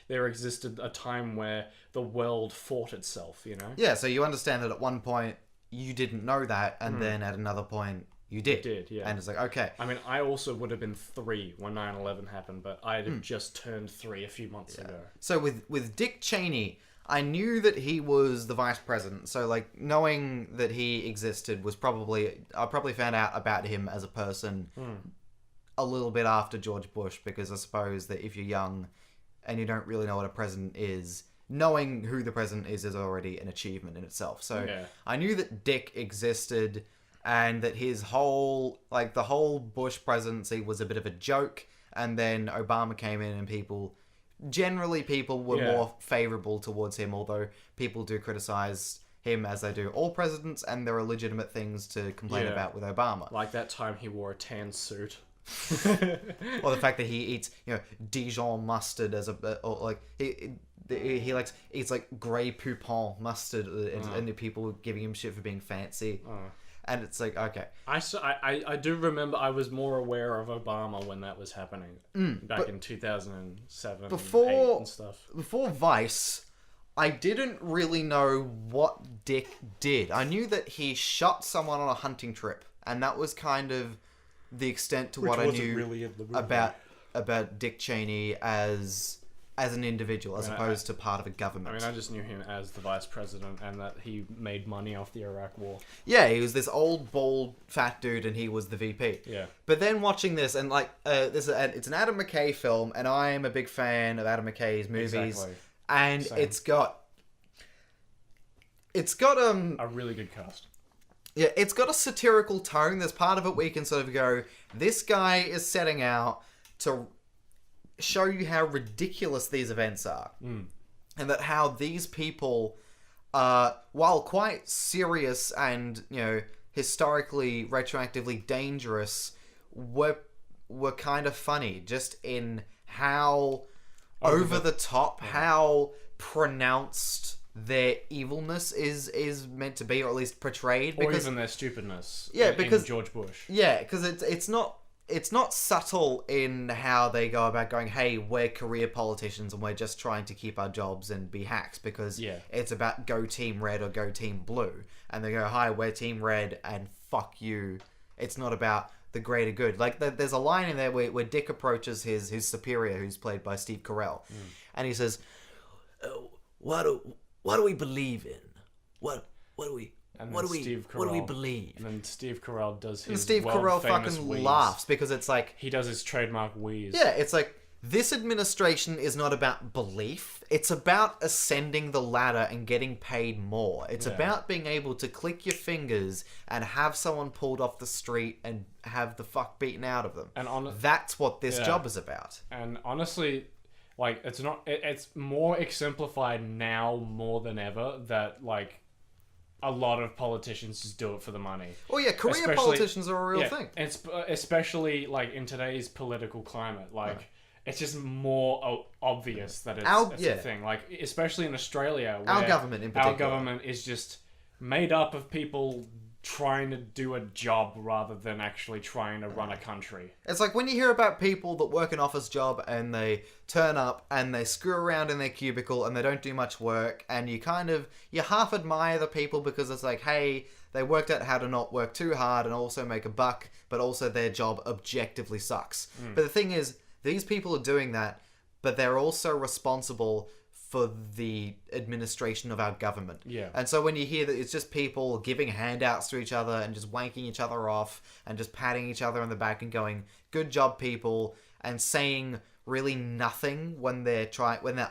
there existed a time where the world fought itself, Yeah, so you understand that at one point you didn't know that, and then at another point you did. Yeah. And it's like, okay. I mean, I also would have been 3 when 9/11 happened, but I had just turned 3 a few months ago. So with Dick Cheney, I knew that he was the vice president, so like knowing that he existed was I probably found out about him as a person a little bit after George Bush, because I suppose that if you're young and you don't really know what a president is, knowing who the president is already an achievement in itself. So I knew that Dick existed, and that his whole the whole Bush presidency was a bit of a joke, and then Obama came in and people were more favorable towards him, although people do criticize him as they do all presidents, and there are legitimate things to complain about with Obama. Like that time he wore a tan suit. Or the fact that he eats, Dijon mustard as he eats like Grey Poupon mustard, and people giving him shit for being fancy. And it's like, okay. I do remember I was more aware of Obama when that was happening back in 2007 and 2008 and stuff. Before Vice, I didn't really know what Dick did. I knew that he shot someone on a hunting trip, and that was kind of the extent to what I knew really about Dick Cheney as an individual, as opposed to part of a government. I just knew him as the vice president, and that he made money off the Iraq War. Yeah, he was this old, bald, fat dude, and he was the VP. Yeah. But then watching this, and it's an Adam McKay film, and I am a big fan of Adam McKay's movies. Exactly. And Same. it's got a really good cast. Yeah, it's got a satirical tone. There's part of it where you can sort of go, this guy is setting out to show you how ridiculous these events are. And that how these people, while quite serious and, historically, retroactively dangerous, were kind of funny. Just in how over the top, how pronounced their evilness is meant to be, or at least portrayed, or even their stupidness. Because in George Bush. Yeah, because it's not subtle in how they go about going, hey, we're career politicians and we're just trying to keep our jobs and be hacks, because it's about go team red or go team blue, and they go, hi, we're team red and fuck you. It's not about the greater good. Like there's a line in there where Dick approaches his superior, who's played by Steve Carell, and he says, what do we believe in? What do we believe? And then Steve Carell does his And Steve Carell fucking wheeze. laughs, because it's like, he does his trademark wheeze. yeah, it's like, this administration is not about belief. It's about ascending the ladder and getting paid more. It's about being able to click your fingers and have someone pulled off the street and have the fuck beaten out of them. And that's what this job is about. And honestly, it's more exemplified now more than ever that, a lot of politicians just do it for the money. Oh yeah, career politicians are a real thing. And especially, in today's political climate, it's just more obvious that it's a thing. Especially in Australia, where our government in particular. Our government is just made up of people trying to do a job rather than actually trying to run a country. It's like when you hear about people that work an office job and they turn up and they screw around in their cubicle and they don't do much work, and you half admire the people because it's like, hey, they worked out how to not work too hard and also make a buck, but also their job objectively sucks. But the thing is, these people are doing that, but they're also responsible for the administration of our government. Yeah. And so when you hear that it's just people giving handouts to each other and just wanking each other off and just patting each other on the back and going, good job, people, and saying really nothing when they're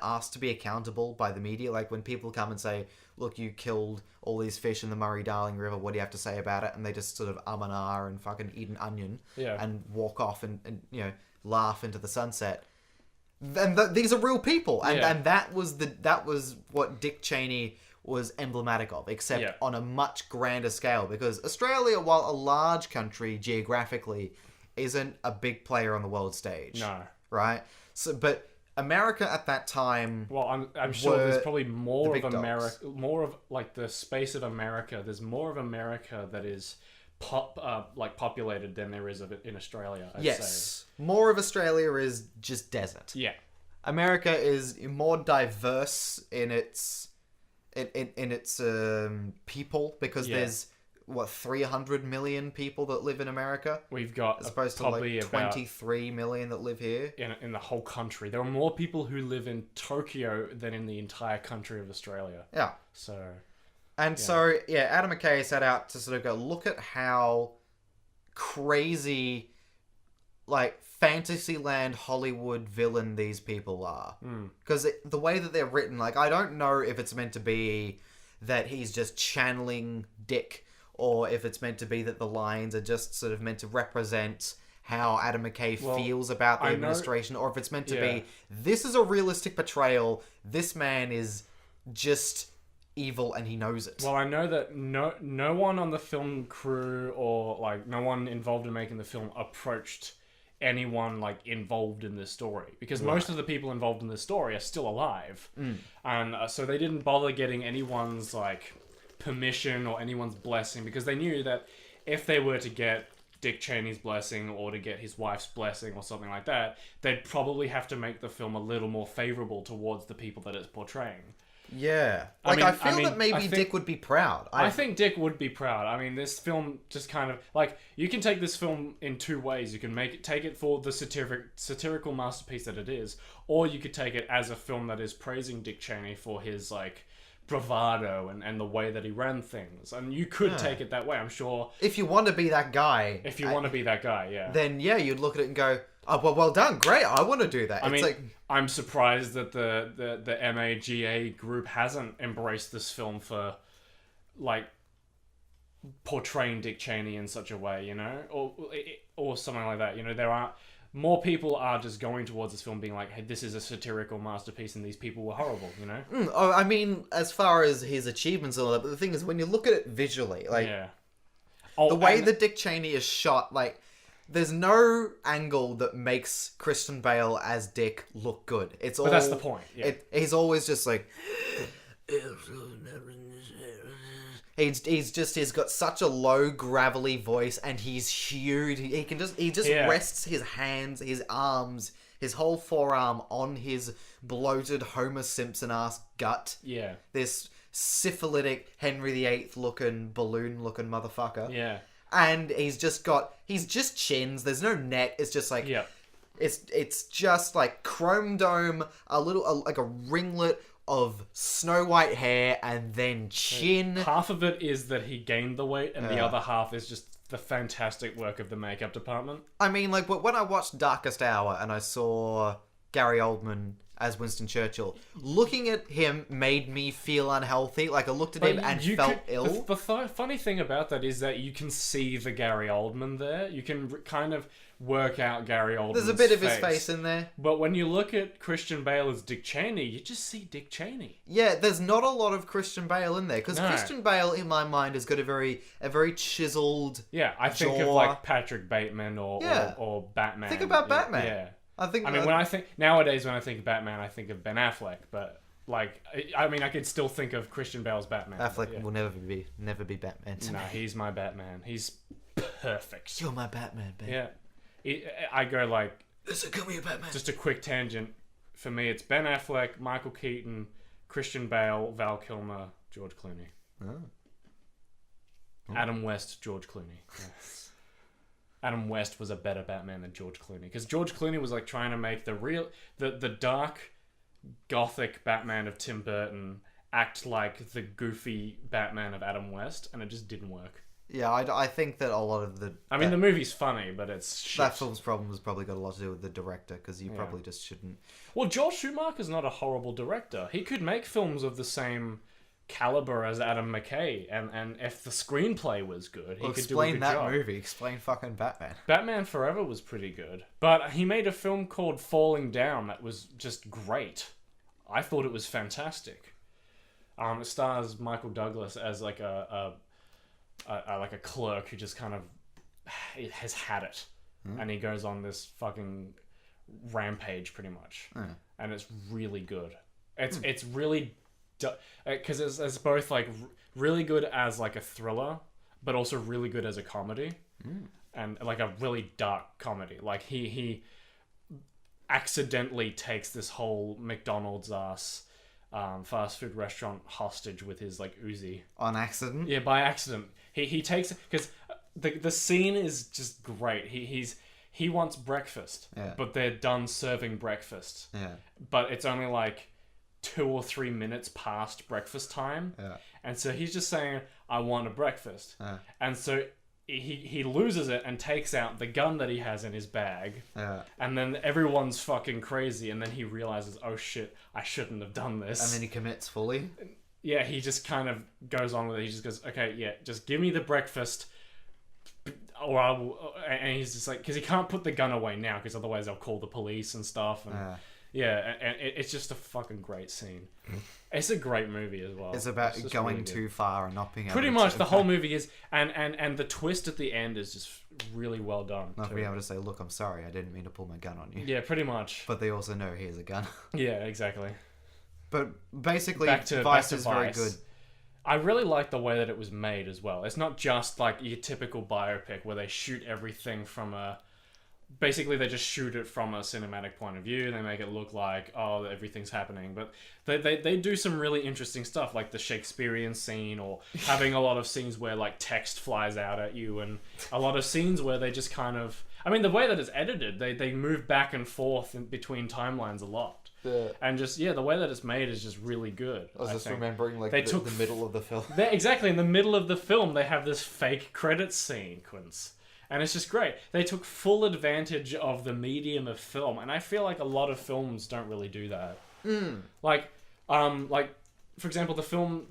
asked to be accountable by the media. Like when people come and say, look, you killed all these fish in the Murray-Darling River, what do you have to say about it? And they just sort of and ah and fucking eat an onion and walk off and laugh into the sunset. And these are real people, and that was what Dick Cheney was emblematic of, except on a much grander scale, because Australia, while a large country geographically, isn't a big player on the world stage. No, right? So, but America at that time, well, I'm sure there's probably more of America, more of the space of America. There's more of America that is populated than there is of it in Australia. I'd say. More of Australia is just desert. Yeah, America is more diverse in its people, because there's what, 300 million people that live in America, We've got as opposed to probably like about 23 million that live here. in the whole country. There are more people who live in Tokyo than in the entire country of Australia. Yeah. So, And so, yeah, Adam McKay set out to sort of go, look at how crazy, like, Fantasyland Hollywood villain these people are. Because the way that they're written, like, I don't know if it's meant to be that he's just channeling Dick, or if it's meant to be that the lines are just sort of meant to represent how Adam McKay feels about the administration, or if it's meant to be, this is a realistic portrayal, this man is just evil and he knows it. well, I know that no one on the film crew or like no one involved in making the film approached anyone like involved in this story, because most of the people involved in this story are still alive, and so they didn't bother getting anyone's like permission or anyone's blessing, because they knew that if they were to get Dick Cheney's blessing or to get his wife's blessing or something like that, they'd probably have to make the film a little more favorable towards the people that it's portraying. Yeah. Like, I feel that maybe Dick would be proud. I think Dick would be proud. I mean, this film just kind of... Like, you can take this film in two ways. You can take it for the satirical masterpiece that it is, or you could take it as a film that is praising Dick Cheney for his, like, bravado and the way that he ran things. And you could take it that way, I'm sure. If you want to be that guy... If you want to be that guy, yeah. Then, yeah, you'd look at it and go, oh, well done, great, I want to do that. I It's mean, like... I'm surprised that the MAGA group hasn't embraced this film for, like, portraying Dick Cheney in such a way, you know? Or something like that, you know? There are... More people are just going towards this film being like, hey, this is a satirical masterpiece and these people were horrible, you know? Oh, I mean, as far as his achievements and all that, but the thing is, when you look at it visually, like, the way that Dick Cheney is shot, like... There's no angle that makes Christian Bale as Dick look good. It's all... But that's the point, yeah. He's always just like... He's got such a low, gravelly voice, and he's huge. He just rests his hands, his arms, his whole forearm on his bloated Homer Simpson-ass gut. Yeah. This Syphilitic Henry VIII looking, balloon looking motherfucker. Yeah. And he's just chins. There's no neck. It's just like, it's just like chrome dome, like a ringlet of snow white hair, and then chin. Half of it is that he gained the weight, and the other half is just the fantastic work of the makeup department. I mean, like, when I watched Darkest Hour and I saw Gary Oldman as Winston Churchill, looking at him made me feel unhealthy. Like, I looked at him and felt ill. The funny thing about that is that you can see the Gary Oldman there. You can kind of work out Gary Oldman's There's a bit of his face in there. But when you look at Christian Bale as Dick Cheney, you just see Dick Cheney. Yeah, there's not a lot of Christian Bale in there, because Christian Bale, in my mind, has got a very chiseled I think of, like, Patrick Bateman or Batman. Think about Batman. Yeah. I mean, when I think of Batman, I think of Ben Affleck, but like, I mean, I could still think of Christian Bale's Batman. Affleck will never be Batman. No, he's my Batman. He's perfect. You're my Batman, babe. Yeah, I go like, listen, come here, Batman. Just a quick tangent. For me, it's Ben Affleck, Michael Keaton, Christian Bale, Val Kilmer, George Clooney. Adam West, George Clooney. Yes. Adam West was a better Batman than George Clooney, because George Clooney was like trying to make the dark, gothic Batman of Tim Burton act like the goofy Batman of Adam West, and it just didn't work. Yeah, I think that a lot of the... I mean, the movie's funny, but it's shit. That film's problem has probably got a lot to do with the director, because you probably just shouldn't... Well, Joel Schumacher's not a horrible director. He could make films of the same caliber as Adam McKay, and if the screenplay was good, he could do a good job. Explain fucking Batman. Batman Forever was pretty good, but he made a film called Falling Down that was just great. I thought it was fantastic. It stars Michael Douglas as like a clerk who just kind of has had it, and he goes on this fucking rampage pretty much, and it's really good. It's really because it's both like really good as like a thriller, but also really good as a comedy, and like a really dark comedy. Like he accidentally takes this whole McDonald's ass fast food restaurant hostage with his like Uzi. On accident. Yeah, by accident. He takes because the scene is just great. He wants breakfast, Yeah. but they're done serving breakfast. Yeah. But it's only like 2 or 3 minutes past breakfast time. Yeah. And so he's just saying, I want a breakfast. Yeah. And so he loses it and takes out the gun that he has in his bag. Yeah. And then everyone's fucking crazy. And then he realizes, oh shit, I shouldn't have done this. And then he commits fully. Yeah, he just kind of goes on with it. He just goes, okay, yeah, just give me the breakfast. Or I will. And he's just like, because he can't put the gun away now, because otherwise they'll call the police and stuff. And yeah, and it's just a fucking great scene. It's a great movie as well. It's about just going really too far and not being able Pretty to... much the whole movie is, and the twist at the end is just really well done. Not too. being able to say, look, I'm sorry, I didn't mean to pull my gun on you. Yeah, pretty much. But they also know he has a gun. Yeah, exactly. But basically, Back to Vice is very Vice. good. I really like the way that it was made as well. It's not just like your typical biopic where they shoot everything from a... Basically, they just shoot it from a cinematic point of view. They make it look like, oh, everything's happening. But they do some really interesting stuff, like the Shakespearean scene, or having a lot of scenes where like text flies out at you, and a lot of scenes where they just kind of... I mean, the way that it's edited, they move back and forth in between timelines a lot. Yeah. And just, the way that it's made is just really good. I was just think. remembering like They the, took the middle of the film. Exactly, in the middle of the film, they have this fake credits sequence. And it's just great. They took full advantage of the medium of film. And I feel like a lot of films don't really do that. Like, for example, the film...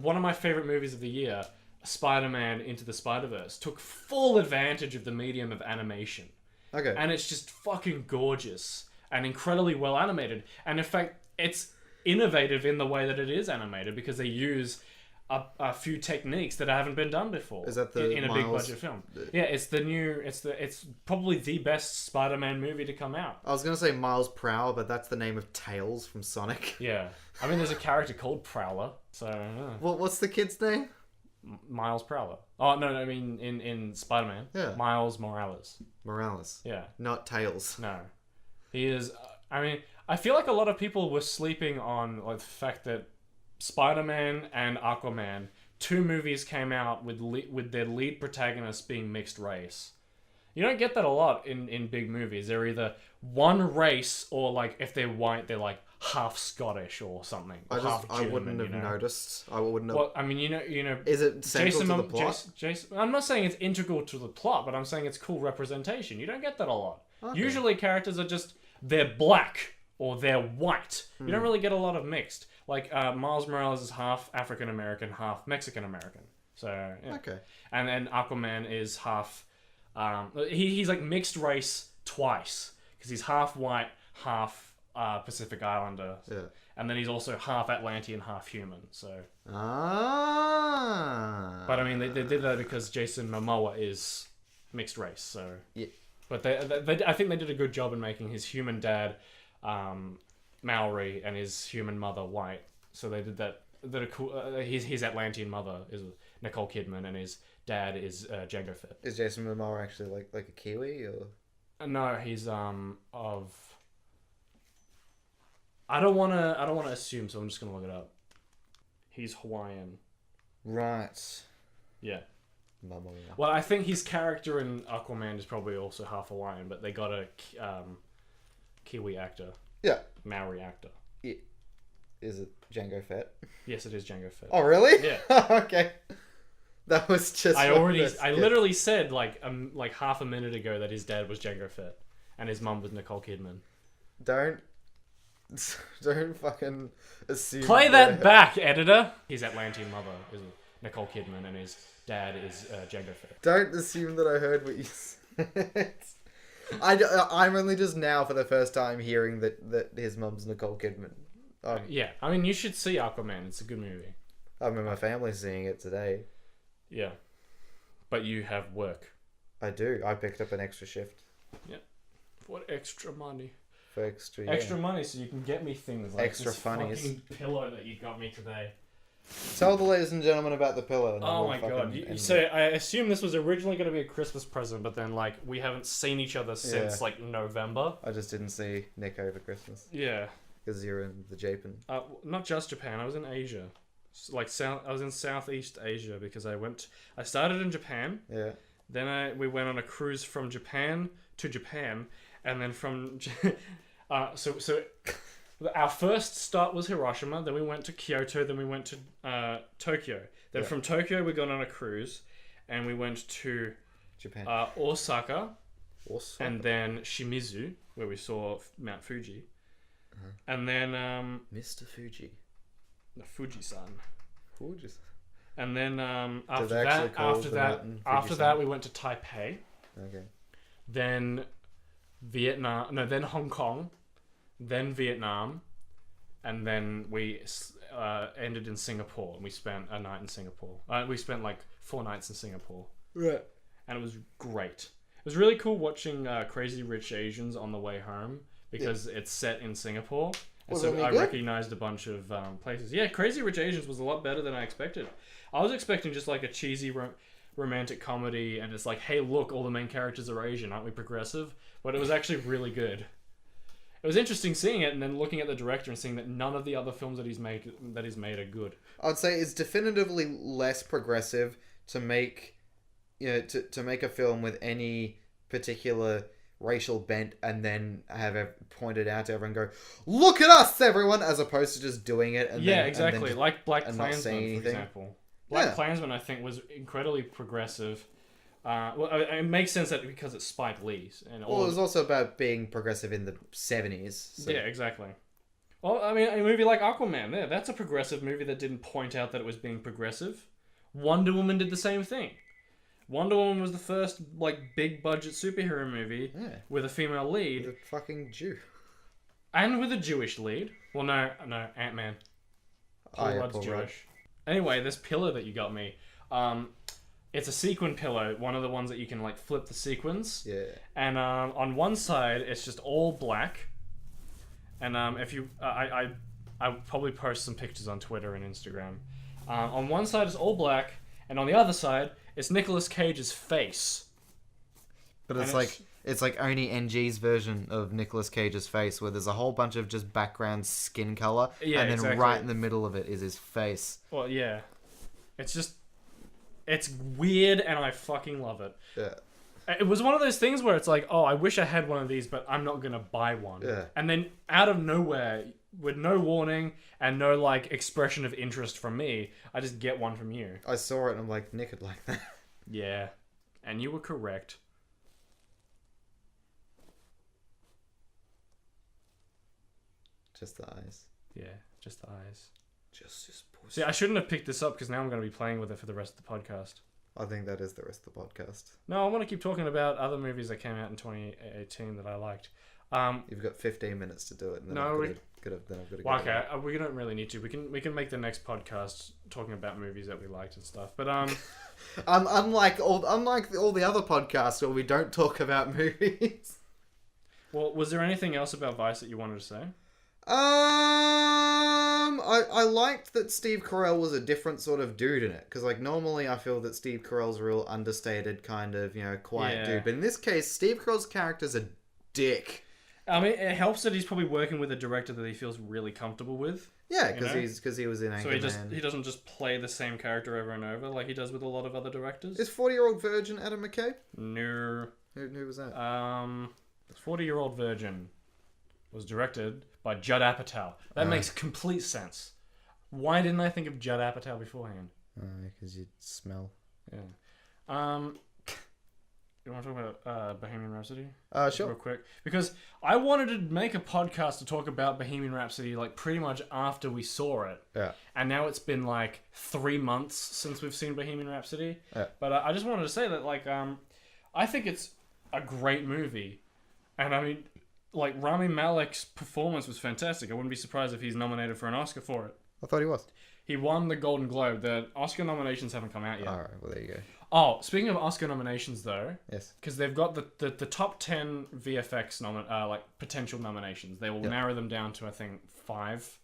one of my favorite movies of the year, Spider-Man Into the Spider-Verse, took full advantage of the medium of animation. Okay. And it's just fucking gorgeous and incredibly well animated. And in fact, it's innovative in the way that it is animated because they use a few techniques that haven't been done before. Is that the in a big budget film? Yeah, it's probably the best Spider-Man movie to come out. I was gonna say Miles Prower, but that's the name of Tails from Sonic. Yeah, I mean, there's a character called Prowler, so What's the kid's name? Miles Prowler. Oh no, I mean in Spider-Man. Yeah. Miles Morales. Morales. Yeah. Not Tails. No, he is. I mean, I feel like a lot of people were sleeping on like the fact that Spider-Man and Aquaman, 2 movies came out with their lead protagonists being mixed race. You don't get that a lot in big movies. They're either one race or like if they're white, they're like half Scottish or something. Or I wouldn't have noticed. I wouldn't have. Well, I mean, you know. Is it central to the plot? Jason, I'm not saying it's integral to the plot, but I'm saying it's cool representation. You don't get that a lot. Okay. Usually, characters are just they're black or they're white. You don't really get a lot of mixed. Like Miles Morales is half African American, half Mexican American. So yeah. Okay. And then Aquaman is half. He's like mixed race twice because he's half white, half Pacific Islander. Yeah. And then he's also half Atlantean, half human. So. Ah. But I mean, they did that because Jason Momoa is mixed race. So. Yeah. But they I think they did a good job in making his human dad Maori and his human mother white. So they did that. That are cool. His Atlantean mother is Nicole Kidman, and his dad is Jango Fett. Is Jason Momoa actually like a Kiwi or? No, he's of. I don't wanna assume, so I'm just gonna look it up. He's Hawaiian. Right. Yeah. Momoa. Well, I think his character in Aquaman is probably also half Hawaiian, but they got a Kiwi actor. Yeah. Maori actor. Yeah. Is it Jango Fett? Yes, it is Jango Fett. Oh, really? Yeah. Okay. That was just. I literally said like half a minute ago that his dad was Jango Fett and his mum was Nicole Kidman. Don't fucking assume. Play that back, editor. His Atlantean mother is Nicole Kidman and his dad is Jango Fett. Don't assume that I heard what you said. I'm only just now for the first time hearing that his mum's Nicole Kidman. Yeah, I mean, you should see Aquaman. It's a good movie. I mean, my family's seeing it today. Yeah. But you have work. I do. I picked up an extra shift. Yeah. What extra money? For extra, yeah. Extra money so you can get me things like Extra this funnies. fucking pillow that you got me today. Tell the ladies and gentlemen about the pillow. And then Oh we'll my fucking god. end So it. I assume this was originally going to be a Christmas present, but then like we haven't seen each other since like November. I just didn't see Nick over Christmas. Yeah. Because you're in the Japan. Not just Japan. I was in Asia, like I was in Southeast Asia because I started in Japan. Yeah. Then we went on a cruise from Japan to Japan, and then from so our first stop was Hiroshima. Then we went to Kyoto. Then we went to Tokyo. Then from Tokyo we got on a cruise, and we went to Japan. Osaka, Osaka. and then Shimizu, where we saw Mount Fuji, and then Mr. Fuji. the Fuji-san. Fuji. And then after they actually call the that, mountain after Fuji-san? that, we went to Taipei. Okay. Then Vietnam. No, then Hong Kong. Then Vietnam, and then we ended in Singapore. And we spent a night in Singapore. We spent like 4 nights in Singapore. Right. And it was great. It was really cool watching Crazy Rich Asians on the way home because it's set in Singapore. And Was so it I good? recognized a bunch of places. Yeah, Crazy Rich Asians was a lot better than I expected. I was expecting just like a cheesy romantic comedy, and it's like, hey, look, all the main characters are Asian, aren't we progressive? But it was actually really good. It was interesting seeing it, and then looking at the director and seeing that none of the other films that he's made are good. I'd say it's definitively less progressive to make, to make a film with any particular racial bent and then have it pointed out to everyone, go, look at us, everyone, as opposed to just doing it. And Exactly. Like Black and not saying Klansman, for anything. example. Black Klansman, I think, was incredibly progressive. Well, it makes sense that because it's Spike Lee's. And Well, it was also about being progressive in the 70s. So. Yeah, exactly. Well, I mean, a movie like Aquaman, that's a progressive movie that didn't point out that it was being progressive. Wonder Woman did the same thing. Wonder Woman was the first, like, big-budget superhero movie with a female lead. With a fucking Jew. And with a Jewish lead. Well, no, Ant-Man. Paul Rudd's Jewish. Anyway, this pillow that you got me, it's a sequin pillow, one of the ones that you can, like, flip the sequins. Yeah. And on one side, it's just all black. And if you... I'll probably post some pictures on Twitter and Instagram. On one side, it's all black, and on the other side, it's Nicolas Cage's face. But it's like only NG's version of Nicolas Cage's face, where there's a whole bunch of just background skin color, and then right in the middle of it is his face. Well, yeah. It's weird, and I fucking love it. Yeah. It was one of those things where it's like, oh, I wish I had one of these, but I'm not gonna buy one. Yeah. And then out of nowhere, with no warning and no like expression of interest from me, I just get one from you. I saw it and I'm like, Nick would like that. Yeah. And you were correct. Just the eyes. Yeah, just the eyes. Just his pussy. See, I shouldn't have picked this up because now I'm going to be playing with it for the rest of the podcast. I think that is the rest of the podcast. No, I want to keep talking about other movies that came out in 2018 that I liked. You've got 15 minutes to do it. And then No, I've got to well, okay, we don't really need to. We can make the next podcast talking about movies that we liked and stuff. But unlike all the other podcasts where we don't talk about movies. Well, was there anything else about Vice that you wanted to say? I liked that Steve Carell was a different sort of dude in it, because like normally I feel that Steve Carell's a real understated kind of quiet dude, but in this case Steve Carell's character's a dick. I mean, it helps that he's probably working with a director that he feels really comfortable with. Yeah, because he was in Anchorman. So he doesn't just play the same character over and over like he does with a lot of other directors. Is 40-Year-Old Virgin Adam McKay? No. Who was that? 40-Year-Old Virgin was directed by Judd Apatow. That makes complete sense. Why didn't I think of Judd Apatow beforehand? Because you smell. Yeah. You want to talk about Bohemian Rhapsody? Sure. Real quick. Because I wanted to make a podcast to talk about Bohemian Rhapsody like pretty much after we saw it. Yeah. And now it's been like 3 months since we've seen Bohemian Rhapsody. Yeah. But I just wanted to say that like I think it's a great movie. And I mean, like Rami Malek's performance was fantastic. I wouldn't be surprised if he's nominated for an Oscar for it. I thought he was. He won the Golden Globe. The Oscar nominations haven't come out yet. Alright, well there you go. Oh, speaking of Oscar nominations, though, yes, because they've got the top 10 VFX like potential nominations. They will narrow them down to I think 5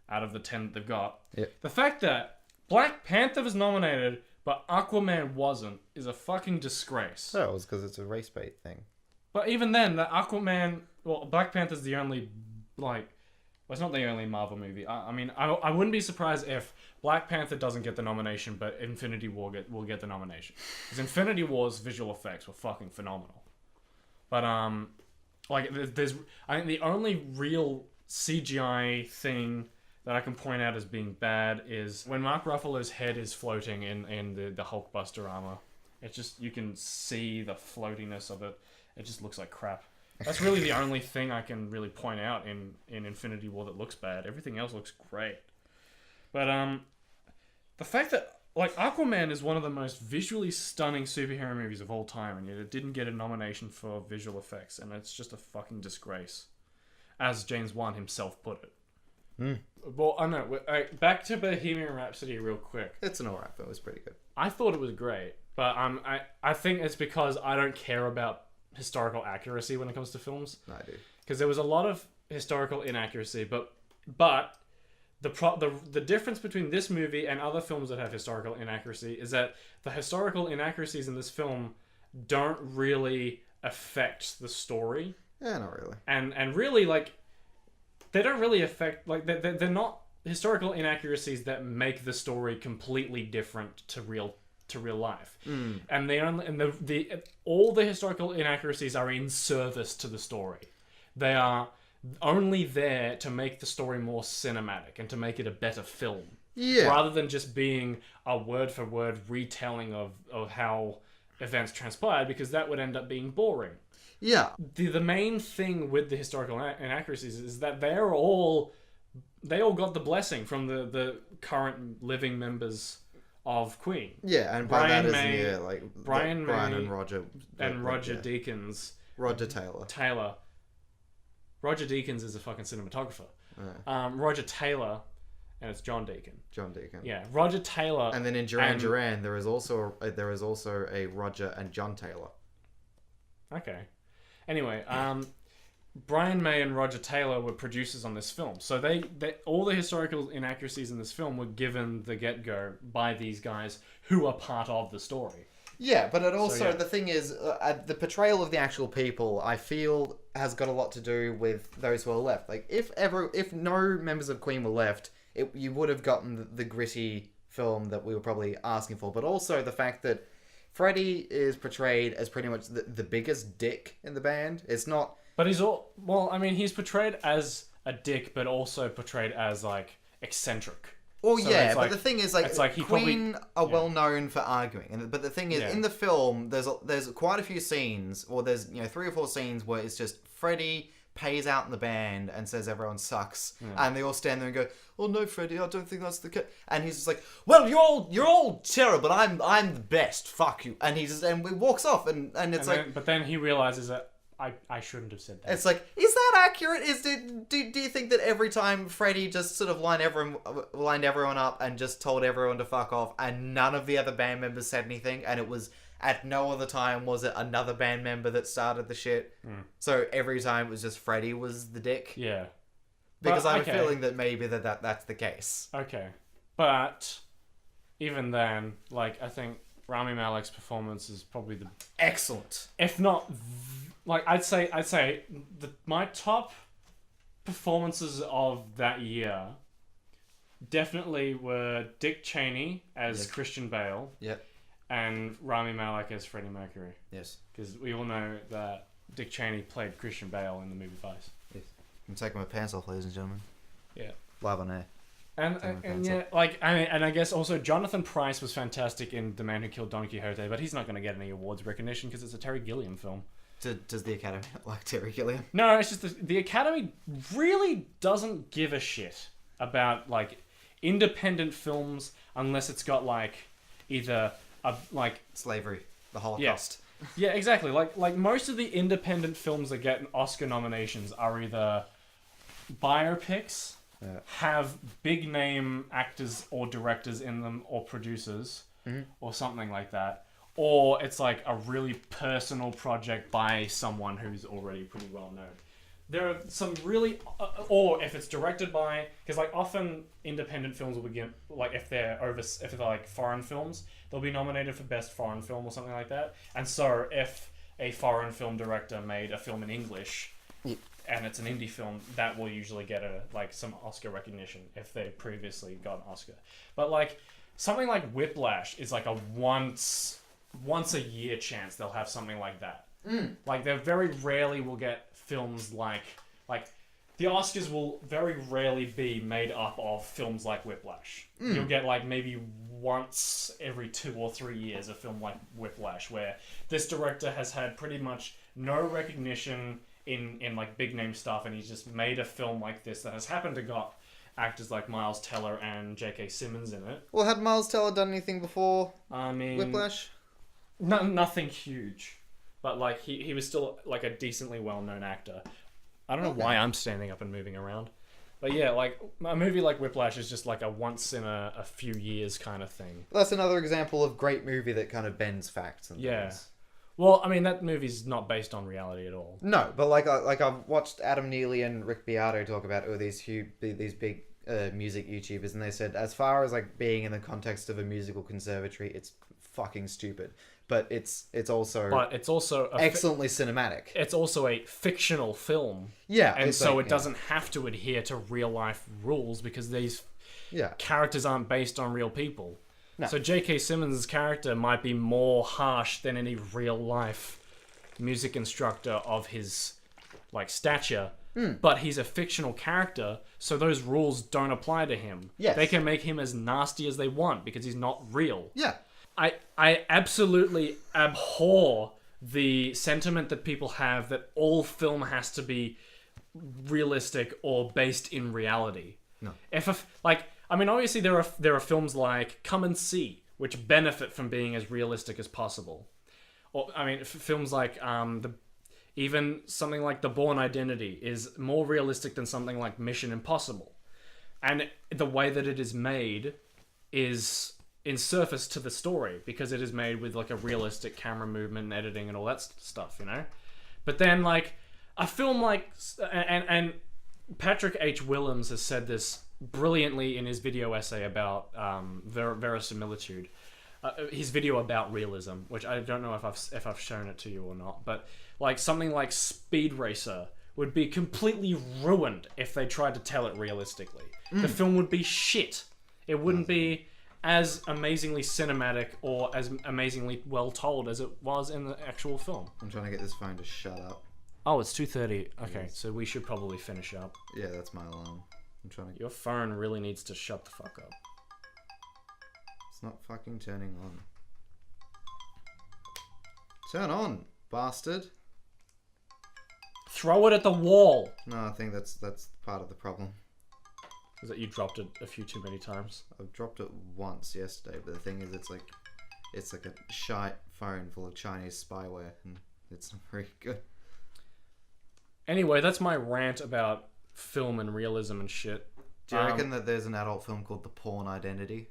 out of the 10 that they've got. Yep. The fact that Black Panther was nominated but Aquaman wasn't is a fucking disgrace. Oh, it was because it's a race bait thing. But even then, the Aquaman, Black Panther's the only it's not the only Marvel movie. I mean, I wouldn't be surprised if Black Panther doesn't get the nomination, but Infinity War will get the nomination. Because Infinity War's visual effects were fucking phenomenal. But like there's I think the only real CGI thing that I can point out as being bad is when Mark Ruffalo's head is floating in the Hulkbuster armor. It's just, you can see the floatiness of it. It just looks like crap. That's really the only thing I can really point out in Infinity War that looks bad. Everything else looks great. But the fact that like Aquaman is one of the most visually stunning superhero movies of all time, and yet it didn't get a nomination for visual effects, and it's just a fucking disgrace, as James Wan himself put it. Well, I know. Back to Bohemian Rhapsody real quick. It's an alright film. It was pretty good. I thought it was great, but I think it's because I don't care about historical accuracy when it comes to films. No, I do. Because there was a lot of historical inaccuracy, but the difference between this movie and other films that have historical inaccuracy is that the historical inaccuracies in this film don't really affect the story. Yeah, not really. And really, like, they don't really affect, like, they're not historical inaccuracies that make the story completely different to real life. And all the historical inaccuracies are in service to the story. They are only there to make the story more cinematic and to make it a better film. Yeah. Rather than just being a word-for-word retelling of how events transpired, because that would end up being boring. Yeah. The main thing with the historical inaccuracies is that they all got the blessing from the current living members of Queen. Yeah, and by Brian that May, is like Brian Brian May and Roger Deakins. Roger Taylor. Roger Deakins is a fucking cinematographer. Yeah. Roger Taylor, and it's John Deacon. John Deacon. Yeah, Roger Taylor. And then in Duran, there is also a Roger and John Taylor. Okay. Anyway, Brian May and Roger Taylor were producers on this film. So they all the historical inaccuracies in this film were given the get-go by these guys who are part of the story. Yeah, but it also, So, yeah. the thing is, the portrayal of the actual people, I feel, has got a lot to do with those who are left. Like, if no members of Queen were left, you would have gotten the gritty film that we were probably asking for. But also the fact that Freddie is portrayed as pretty much the biggest dick in the band. It's not... But he's portrayed as a dick, but also portrayed as, like, eccentric. Well, So yeah, it's but like- the thing is, it's like he Queen probably- are yeah. well known for arguing, but the thing is, Yeah. in the film, there's quite a few scenes, or there's 3 or 4 scenes where it's just Freddie pays out in the band and says everyone sucks, and they all stand there and go, "Oh no, Freddie, I don't think that's the case." And he's just like, "Well, you're all terrible, but I'm the best. Fuck you." And he walks off, and it's like, But then he realizes that I shouldn't have said that. it's like, is that accurate? Do you think that every time Freddie just sort of lined everyone up and just told everyone to fuck off, and none of the other band members said anything, and it was at no other time was it another band member that started the shit? So every time it was just Freddie was the dick? Yeah. Because But, I have okay. a feeling that maybe that's the case. Okay. But even then, like, I think Rami Malek's performance is probably the... Excellent. If not... Like, I'd say my top performances of that year definitely were Dick Cheney as Christian Bale Yep. and Rami Malek as Freddie Mercury. Yes. Because we all know that Dick Cheney played Christian Bale in the movie Vice. Yes. I'm taking my pants off, ladies and gentlemen. Yeah. Live on air. And yeah, like, I guess also Jonathan Pryce was fantastic in The Man Who Killed Don Quixote, but he's not going to get any awards recognition because it's a Terry Gilliam film. Does the Academy not like Terry Gilliam? No, it's just the Academy really doesn't give a shit about, like, independent films unless it's got, like, either Slavery. The Holocaust. Yeah, exactly. Like most of the independent films that get Oscar nominations are either biopics, have big name actors or directors in them, or producers, or something like that. Or it's like a really personal project by someone who's already pretty well known. There are some really, or if it's directed by, because like often independent films will begin, like if they're like foreign films, they'll be nominated for best foreign film or something like that. And so if a foreign film director made a film in English, and it's an indie film, that will usually get some Oscar recognition if they previously got an Oscar. But like something like Whiplash is like a once a year chance they'll have something like that. Like they very rarely will get films like the Oscars will very rarely be made up of films like Whiplash. You'll get like maybe once every 2 or 3 years a film like Whiplash, where this director has had pretty much no recognition in like big name stuff, and he's just made a film like this that has happened to got actors like Miles Teller and J.K. Simmons in it. Well, had Miles Teller done anything before I mean, Whiplash? Nothing huge, but like he was still like a decently well-known actor. I don't know why I'm standing up and moving around. But yeah, like a movie like Whiplash is just like a once in a few years kind of thing. That's another example of great movie that kind of bends facts and things. Well, I mean, that movie's not based on reality at all. No, but like I've watched Adam Neely and Rick Beato talk about these big music YouTubers, and they said as far as like being in the context of a musical conservatory, it's fucking stupid. But it's also excellently cinematic. It's also a fictional film. Yeah. And so it doesn't have to adhere to real life rules because these characters aren't based on real people. No. So J.K. Simmons' character might be more harsh than any real life music instructor of his like stature. But he's a fictional character, so those rules don't apply to him. Yes. They can make him as nasty as they want because he's not real. Yeah. I absolutely abhor the sentiment that people have that all film has to be realistic or based in reality. No. Obviously there are films like Come and See, which benefit from being as realistic as possible. Or films like even something like The Bourne Identity is more realistic than something like Mission Impossible. And the way that it is made is in surface to the story because it is made with like a realistic camera movement and editing and all that stuff, you know? But then like a film like and Patrick H. Willems has said this brilliantly in his video essay about verisimilitude. His video about realism, which I don't know if I've shown it to you or not, but like something like Speed Racer would be completely ruined if they tried to tell it realistically. The film would be shit. It wouldn't be as amazingly cinematic or as amazingly well told as it was in the actual film. I'm trying to get this phone to shut up. Oh, it's 2:30. Okay, so we should probably finish up. Yeah, that's my alarm. I'm trying to... Your phone really needs to shut the fuck up. It's not fucking turning on. Turn on, bastard. Throw it at the wall. No, I think that's part of the problem. Is that you dropped it a few too many times? I've dropped it once yesterday, but the thing is, it's like a shite phone full of Chinese spyware, and it's not very good. Anyway, that's my rant about film and realism and shit. Do you reckon that there's an adult film called The Porn Identity?